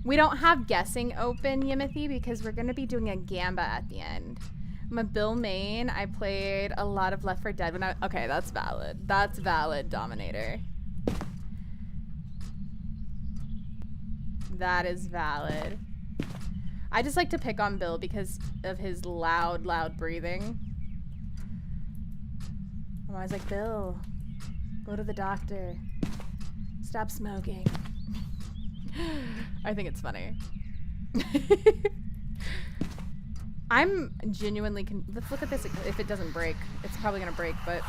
We don't have guessing open, Yimothy, because we're going to be doing a Gamba at the end. I'm a Bill Main. I played a lot of Left 4 Dead when I... Okay, that's valid. That's valid, Dominator. That is valid. I just like to pick on Bill because of his loud, loud breathing. I'm always like, Bill, go to the doctor. Stop smoking. I think it's funny. I'm genuinely let's look at this. If it doesn't break, it's probably gonna break, but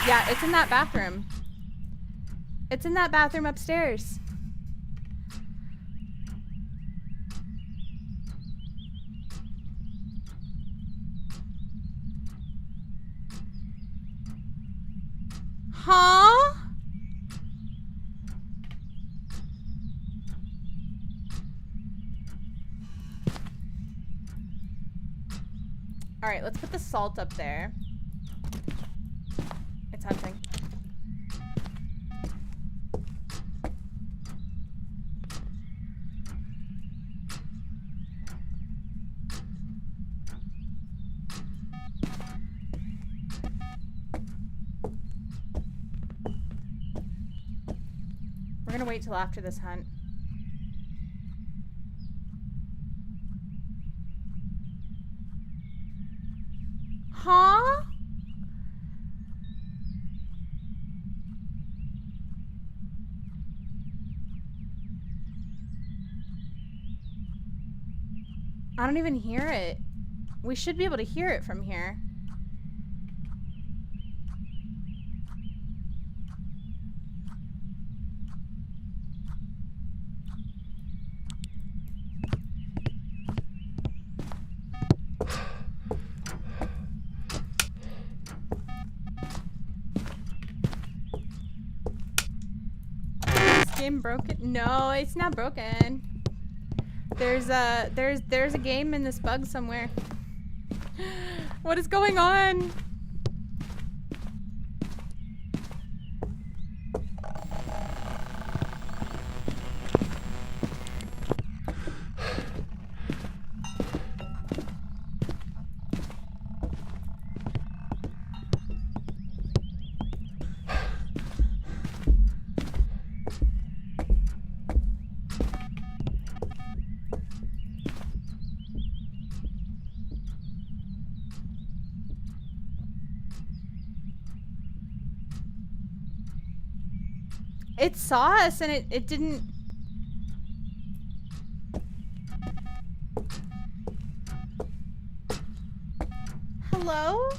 yeah, it's in that bathroom. It's in that bathroom upstairs. Huh? All right, let's put the salt up there. It's hunting. We're gonna wait till after this hunt. Huh? I don't even hear it. We should be able to hear it from here. Game broken? No, it's not broken. There's a game in this bug somewhere. What is going on? It saw us and it didn't... Hello?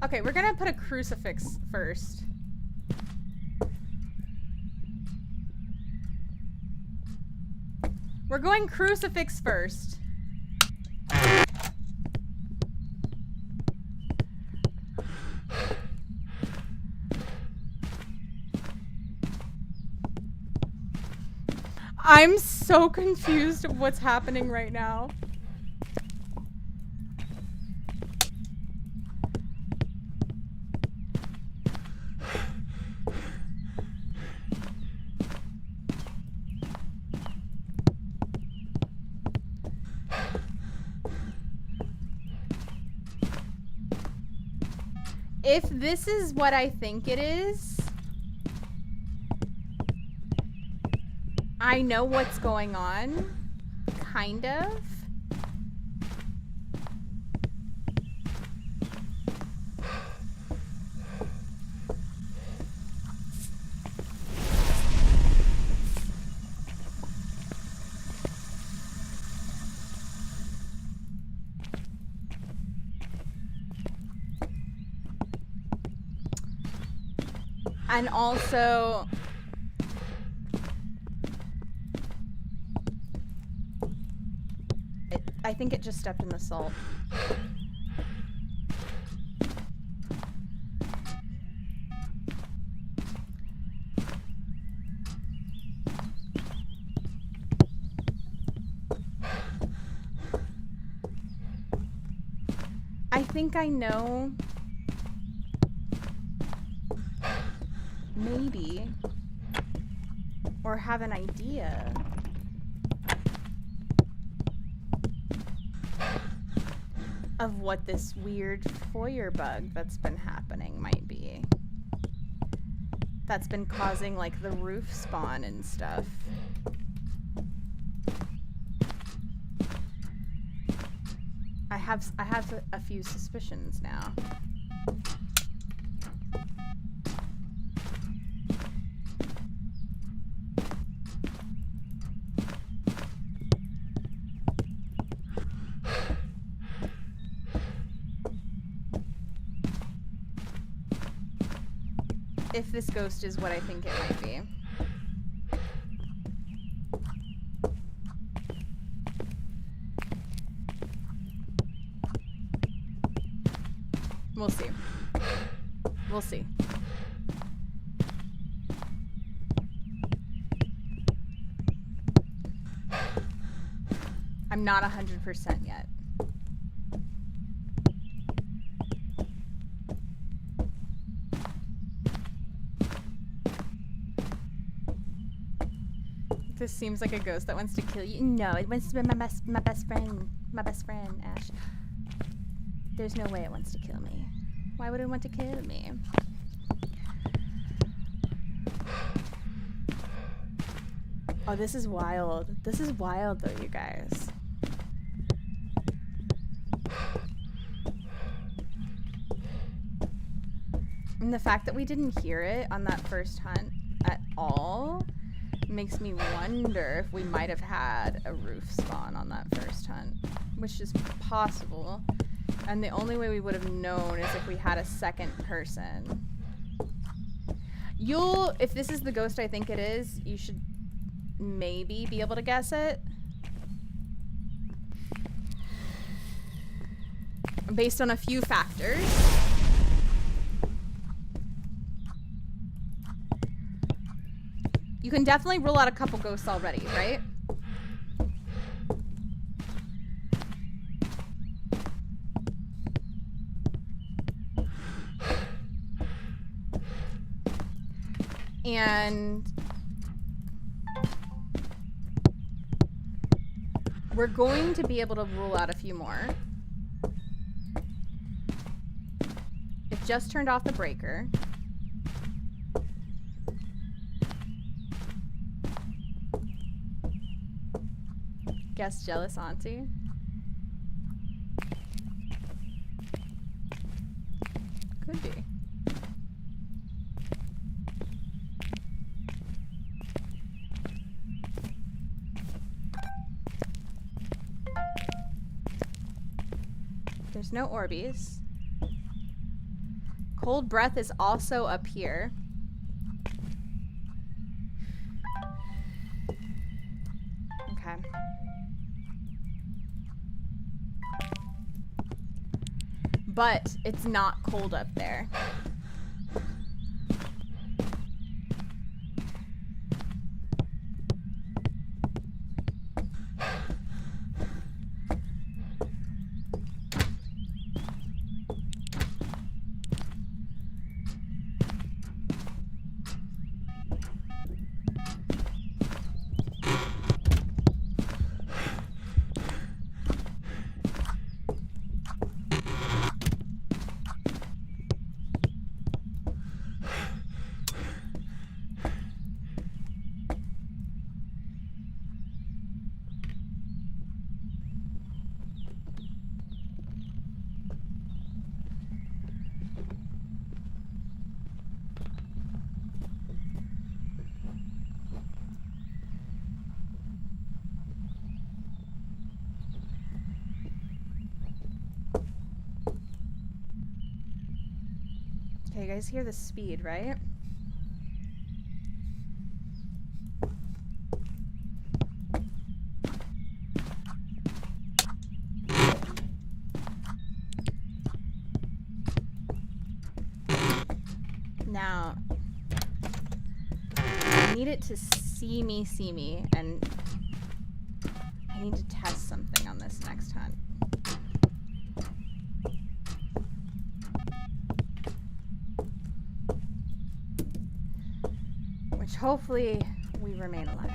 Okay, we're gonna put a crucifix first. We're going crucifix first. I'm so confused of what's happening right now. If this is what I think it is, I know what's going on, kind of. And also, I think it just stepped in the salt. I think I know. Maybe. Or have an idea. Of what this weird foyer bug that's been happening might be. That's been causing like the roof spawn and stuff. I have a few suspicions now. If this ghost is what I think it might be. We'll see. We'll see. I'm not 100% yet. This seems like a ghost that wants to kill you. No, it wants to be my best friend. My best friend, Ash. There's no way it wants to kill me. Why would it want to kill me? Oh, this is wild. This is wild though, you guys. And the fact that we didn't hear it on that first hunt at all makes me wonder if we might have had a roof spawn on that first hunt, which is possible. And the only way we would have known is if we had a second person. If this is the ghost I think it is, you should maybe be able to guess it. Based on a few factors. You can definitely rule out a couple ghosts already, right? And we're going to be able to rule out a few more. It just turned off the breaker. Guess jealous auntie. Could be. There's no Orbeez. Cold breath is also up here. Okay. But it's not cold up there. Okay, you guys hear the speed, right? Now, I need it to see me, and I need to test something on this next hunt. Which hopefully we remain alive.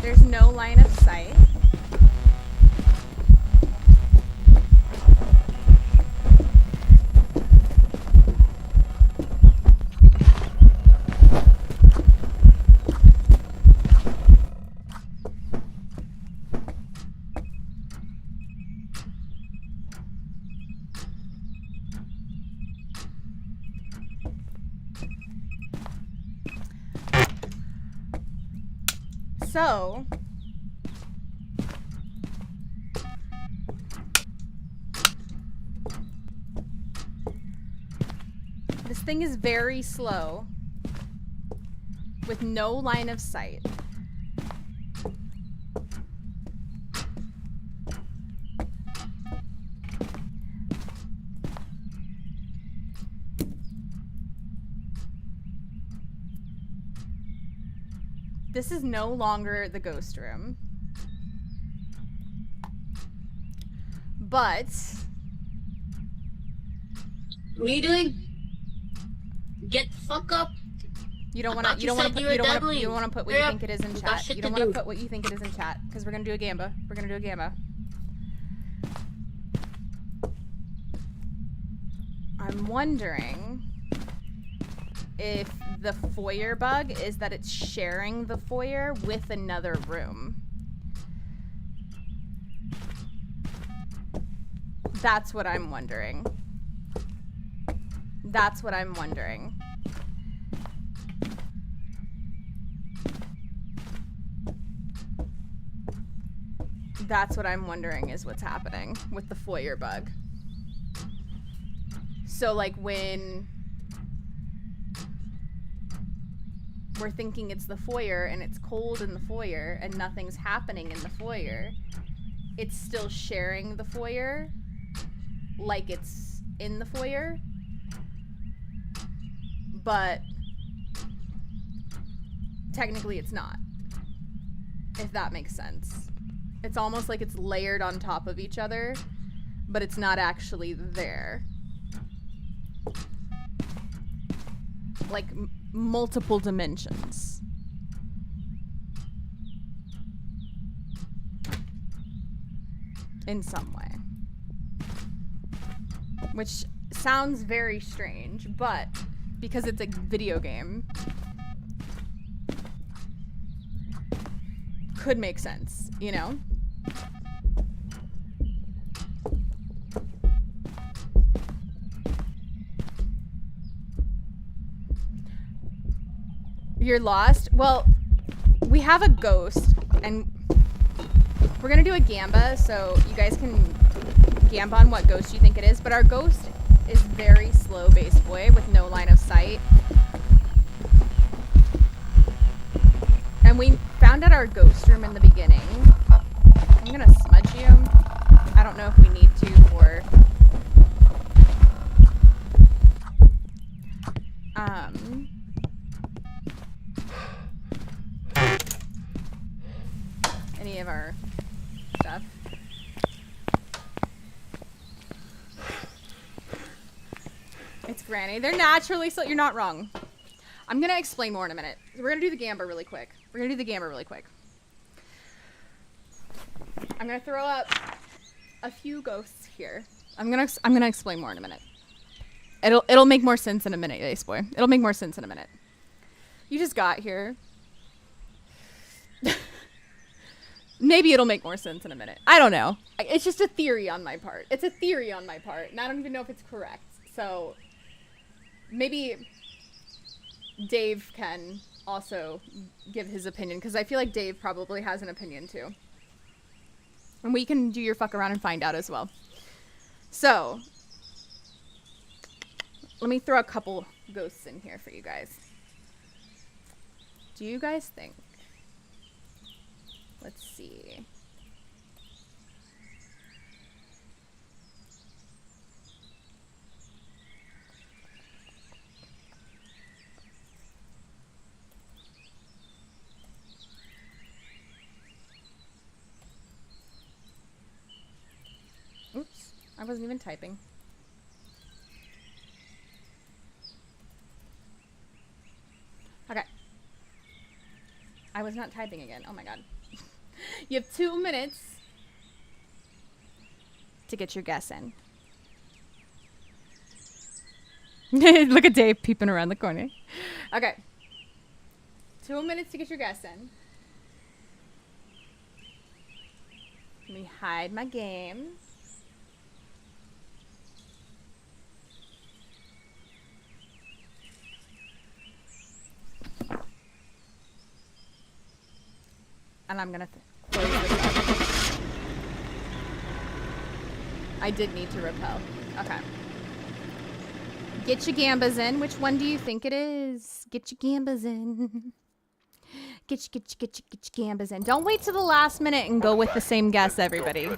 There's no line of sight. So, this thing is very slow with no line of sight. This is no longer the ghost room. But what are you doing? Get the fuck up. You don't want to. You don't want to. You don't want to put what you think it is in chat. You don't want to put what you think it is in chat because we're gonna do a Gamba. We're gonna do a Gamba. I'm wondering if the foyer bug is that it's sharing the foyer with another room. That's what I'm wondering. That's what I'm wondering. That's what I'm wondering is what's happening with the foyer bug. So like when we're thinking it's the foyer and it's cold in the foyer and nothing's happening in the foyer, it's still sharing the foyer like it's in the foyer, but technically it's not, if that makes sense. It's almost like it's layered on top of each other, but it's not actually there. Like multiple dimensions. In some way. Which sounds very strange, but because it's a video game, could make sense, you know? You're lost? Well, we have a ghost, and we're gonna do a Gamba, so you guys can Gamba on what ghost you think it is, but our ghost is very slow base boy with no line of sight. And we found out our ghost room in the beginning. I'm gonna smudge you. I don't know if we need to for any of our stuff. It's Granny. They're naturally slow. You're not wrong. I'm gonna explain more in a minute. We're gonna do the Gamba really quick. I'm gonna throw up a few ghosts here. I'm gonna explain more in a minute. It'll make more sense in a minute, Ace Boy. It'll make more sense in a minute. You just got here. Maybe it'll make more sense in a minute. I don't know. It's just a theory on my part. It's a theory on my part, and I don't even know if it's correct. So maybe Dave can also give his opinion, because I feel like Dave probably has an opinion too. And we can do your fuck around and find out as well. So let me throw a couple ghosts in here for you guys. Do you guys think? Let's see. Oops, I wasn't even typing. Okay. I was not typing again. Oh my god. You have 2 minutes to get your guess in. Look at Dave peeping around the corner. Okay. 2 minutes to get your guess in. Let me hide my game. And I'm gonna close this up. I did need to repel. Okay. Get your Gambas in. Which one do you think it is? Get your Gambas in. Get your Gambas in. Don't wait till the last minute and go with the same guess, everybody.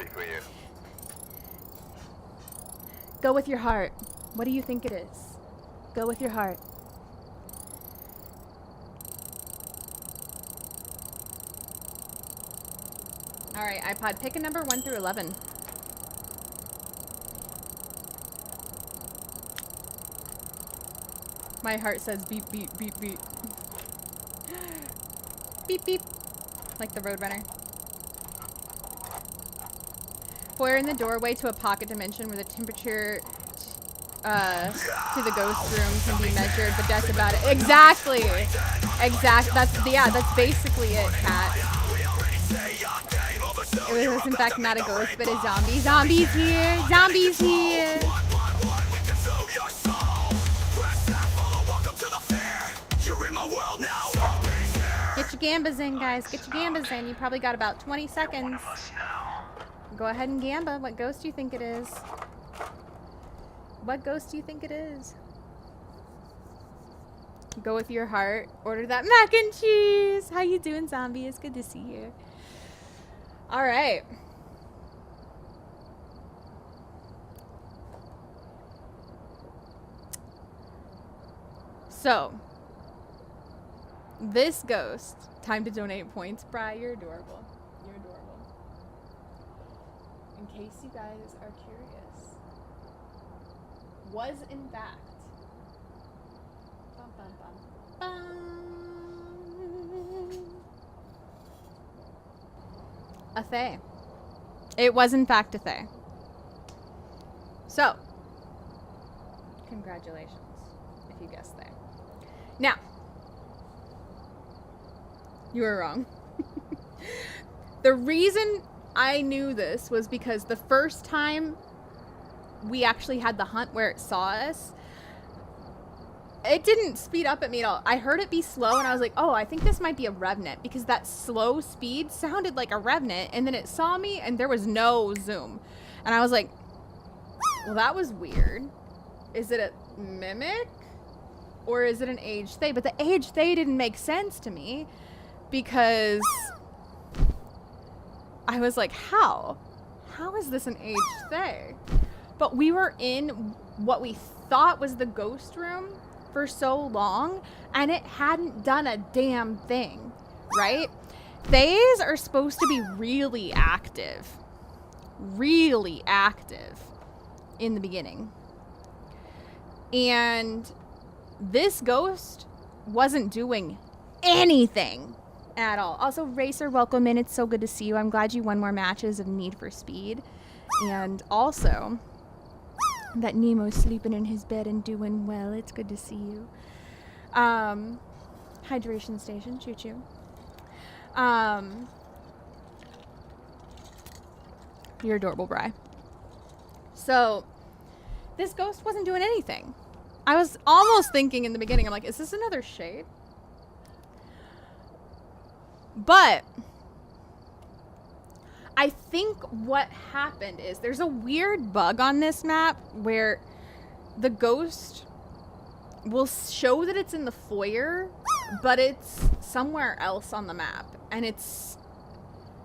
Go with your heart. What do you think it is? Go with your heart. All right, iPod, pick a number 1 through 11. My heart says beep, beep, beep, beep. Beep, beep. Like the Roadrunner. Foyer in the doorway to a pocket dimension where the temperature to the ghost room can be measured, but that's about it. Exactly. That's basically it, Kat. It was in fact not a ghost, but a zombie. Zombies here! Zombies here! Get your Gambas in, guys. Get your Gambas in. You probably got about 20 seconds. Go ahead and Gamba. What ghost do you think it is? What ghost do you think it is? Go with your heart. Order that mac and cheese. How you doing, zombie? It's good to see you. All right. So, this ghost, time to donate points. Bri, you're adorable. You're adorable. In case you guys are curious, was in fact bum, bum, bum, bum, a Fae. It was in fact a Fae. So, congratulations if you guessed Fae. Now, you were wrong. The reason I knew this was because the first time we actually had the hunt where it saw us, it didn't speed up at me at all. I heard it be slow and I was like, oh, I think this might be a revenant, because that slow speed sounded like a revenant, and then it saw me and there was no zoom. And I was like, well, that was weird. Is it a mimic? Or is it an aged Thay? But the aged Thay didn't make sense to me, because I was like, how? How is this an aged Thay? But we were in what we thought was the ghost room for so long, and it hadn't done a damn thing, right? Thays are supposed to be really active in the beginning. And this ghost wasn't doing anything at all. Also, Racer, welcome in. It's so good to see you. I'm glad you won more matches of Need for Speed. And also, that Nemo's sleeping in his bed and doing well. It's good to see you. Hydration station, choo-choo. You're adorable, Bri. So, this ghost wasn't doing anything. I was almost thinking in the beginning, I'm like, is this another shade? But I think what happened is there's a weird bug on this map where the ghost will show that it's in the foyer, but it's somewhere else on the map. And it's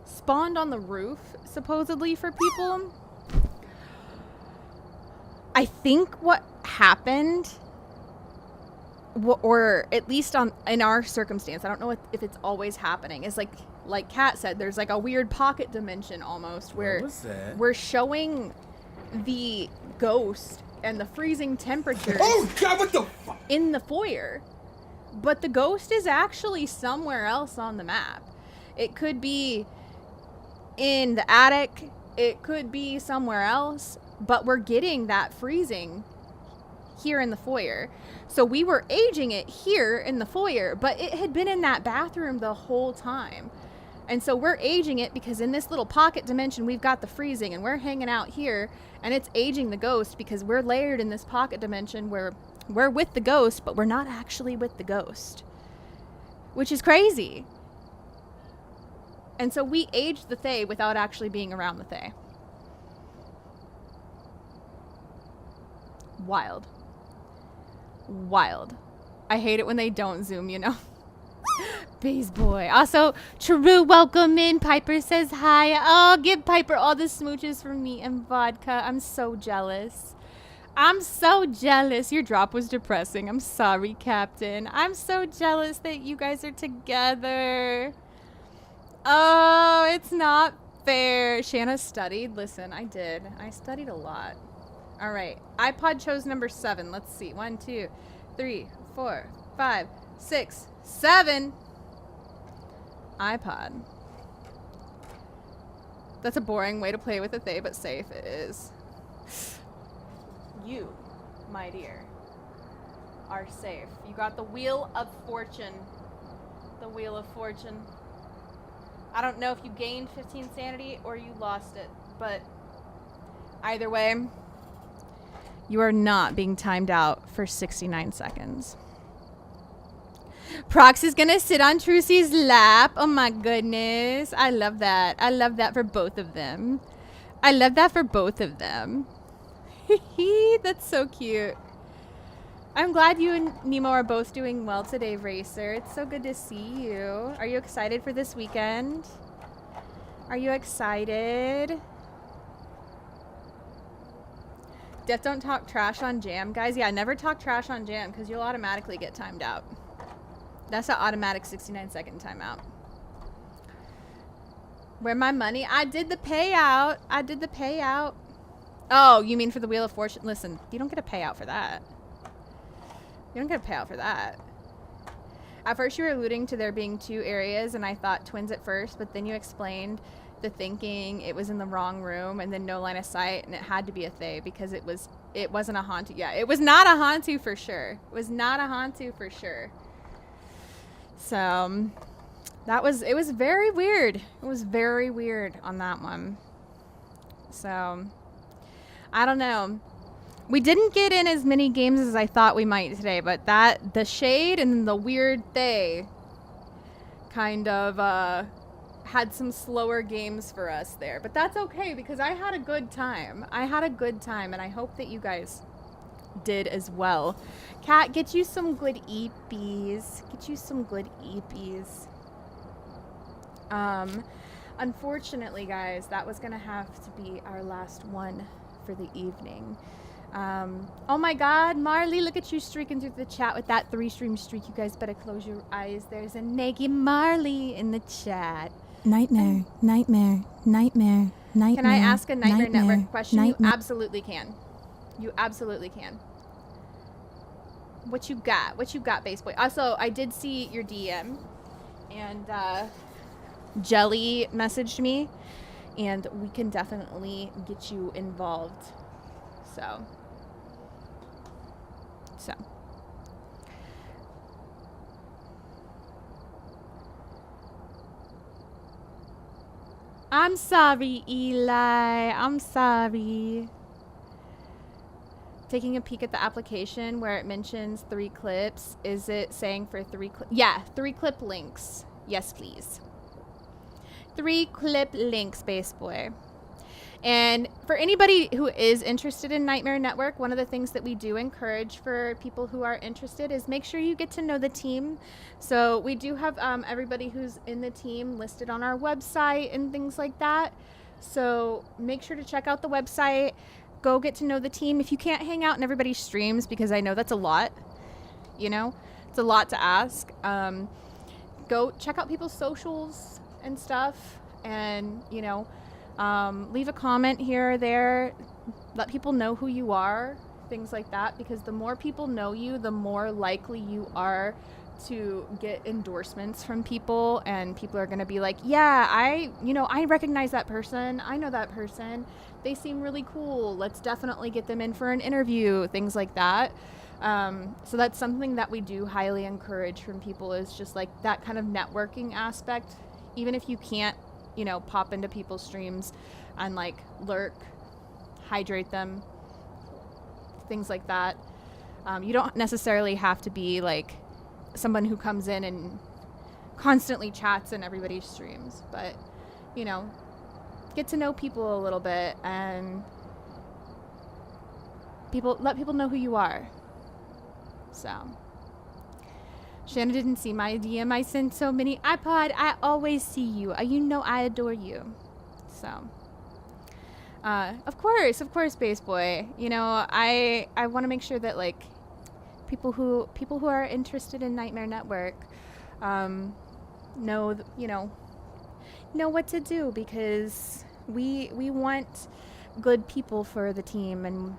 spawned on the roof, supposedly, for people. I think what happened, or at least in our circumstance, I don't know if it's always happening, is like Kat said, there's like a weird pocket dimension almost where we're showing the ghost and the freezing temperatures in the foyer, but the ghost is actually somewhere else on the map. It could be in the attic, it could be somewhere else, but we're getting that freezing here in the foyer. So we were aging it here in the foyer, but it had been in that bathroom the whole time. And so we're aging it because in this little pocket dimension, we've got the freezing and we're hanging out here, and it's aging the ghost because we're layered in this pocket dimension where we're with the ghost, but we're not actually with the ghost, which is crazy. And so we aged the Thay without actually being around the Thay. Wild. Wild. I hate it when they don't zoom, you know. Bees boy. Also, True, welcome in. Piper says hi. Oh, give Piper all the smooches from me and vodka. I'm so jealous. I'm so jealous. Your drop was depressing. I'm sorry, Captain. I'm so jealous that you guys are together. Oh, it's not fair. Shana studied. Listen, I did. I studied a lot. All right. iPod chose number 7. Let's see. 1, 2, 3, 4, 5, 6, 7. iPod. That's a boring way to play with a Thay, but safe it is. You, my dear, are safe. You got the Wheel of Fortune. The Wheel of Fortune. I don't know if you gained 15 sanity or you lost it, but either way, you are not being timed out for 69 seconds. Prox is gonna sit on Trucy's lap. Oh my goodness. I love that. I love that for both of them. I love that for both of them. That's so cute. I'm glad you and Nemo are both doing well today, Racer. It's so good to see you. Are you excited for this weekend? Are you excited? Def don't talk trash on Jam. Guys, yeah, never talk trash on Jam because you'll automatically get timed out. That's an automatic 69-second timeout. Where my money? I did the payout. I did the payout. Oh, you mean for the Wheel of Fortune? Listen, you don't get a payout for that. You don't get a payout for that. At first you were alluding to there being 2 areas, and I thought twins at first, but then you explained the thinking it was in the wrong room and then no line of sight, and it had to be a Thay because it wasn't a Hantu. Yeah, it was not a Hantu for sure. It was not a Hantu for sure. So, it was very weird. It was very weird on that one. So, I don't know. We didn't get in as many games as I thought we might today, but the shade and the weird they kind of had some slower games for us there. But that's okay because I had a good time. I had a good time, and I hope that you guys did as well. Kat, get you some good EPs. Get you some good EPs. Unfortunately, guys, that was gonna have to be our last one for the evening. Oh my god, Marley, look at you streaking through the chat with that 3-stream streak. You guys better close your eyes. There's a naked Marley in the chat. Nightmare, nightmare, nightmare, nightmare. Can I ask a Nightmare Network question? Nightmare. You absolutely can. You absolutely can. What you got? What you got, Base Boy? Also, I did see your DM, and Jelly messaged me, and we can definitely get you involved. So. I'm sorry, Eli. I'm sorry. Taking a peek at the application where it mentions 3 clips. Is it saying for 3 clip? Yeah, 3 clip links. Yes, please. 3 clip links, Base Boy. And for anybody who is interested in Nightmare Network, one of the things that we do encourage for people who are interested is make sure you get to know the team. So we do have everybody who's in the team listed on our website and things like that. So make sure to check out the website. Go get to know the team. If you can't hang out in everybody's streams, because I know that's a lot, you know, it's a lot to ask. Go check out people's socials and stuff, and, you know, leave a comment here or there. Let people know who you are, things like that, because the more people know you, the more likely you are to get endorsements from people, and people are going to be like, yeah, I recognize that person. I know that person. They seem really cool. Let's definitely get them in for an interview, things like that. So that's something that we do highly encourage from people, is just like that kind of networking aspect. Even if you can't, you know, pop into people's streams and like lurk, hydrate them, things like that. You don't necessarily have to be like someone who comes in and constantly chats in everybody's streams, but, you know, get to know people a little bit, and let people know who you are. So, Shana didn't see my DM. I sent so many. iPod, I always see you. You know I adore you. So, of course, Base Boy. You know, I want to make sure that like people who are interested in Nightmare Network know what to do, because we want good people for the team, and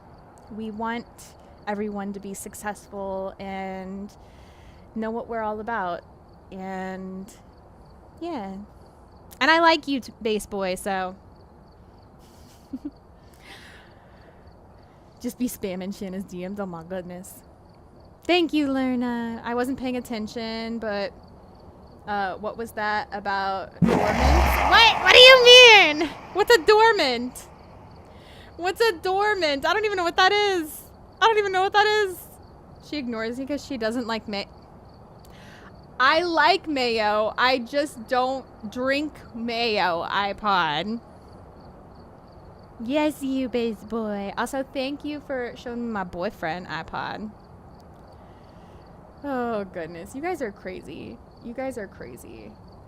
we want everyone to be successful and know what we're all about. And yeah, and I like you, Base Boy, so just be spamming Shana's DMs. Oh my goodness. Thank you, Lerna. I wasn't paying attention, but what was that about dormant? What do you mean? What's a dormant? What's a dormant? I don't even know what that is. She ignores me because she doesn't like mayo. I like mayo. I just don't drink mayo, iPod. Yes, you, Base Boy. Also, thank you for showing me my boyfriend, iPod. Oh, goodness. You guys are crazy.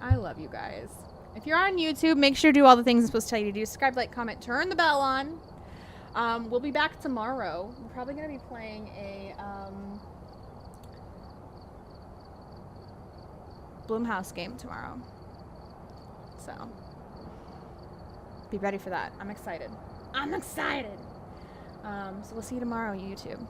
I love you guys. If you're on YouTube, make sure to do all the things I'm supposed to tell you to do. Subscribe, like, comment, turn the bell on. We'll be back tomorrow. We're probably going to be playing a Bloomhouse game tomorrow. So, be ready for that. I'm excited. So we'll see you tomorrow, YouTube.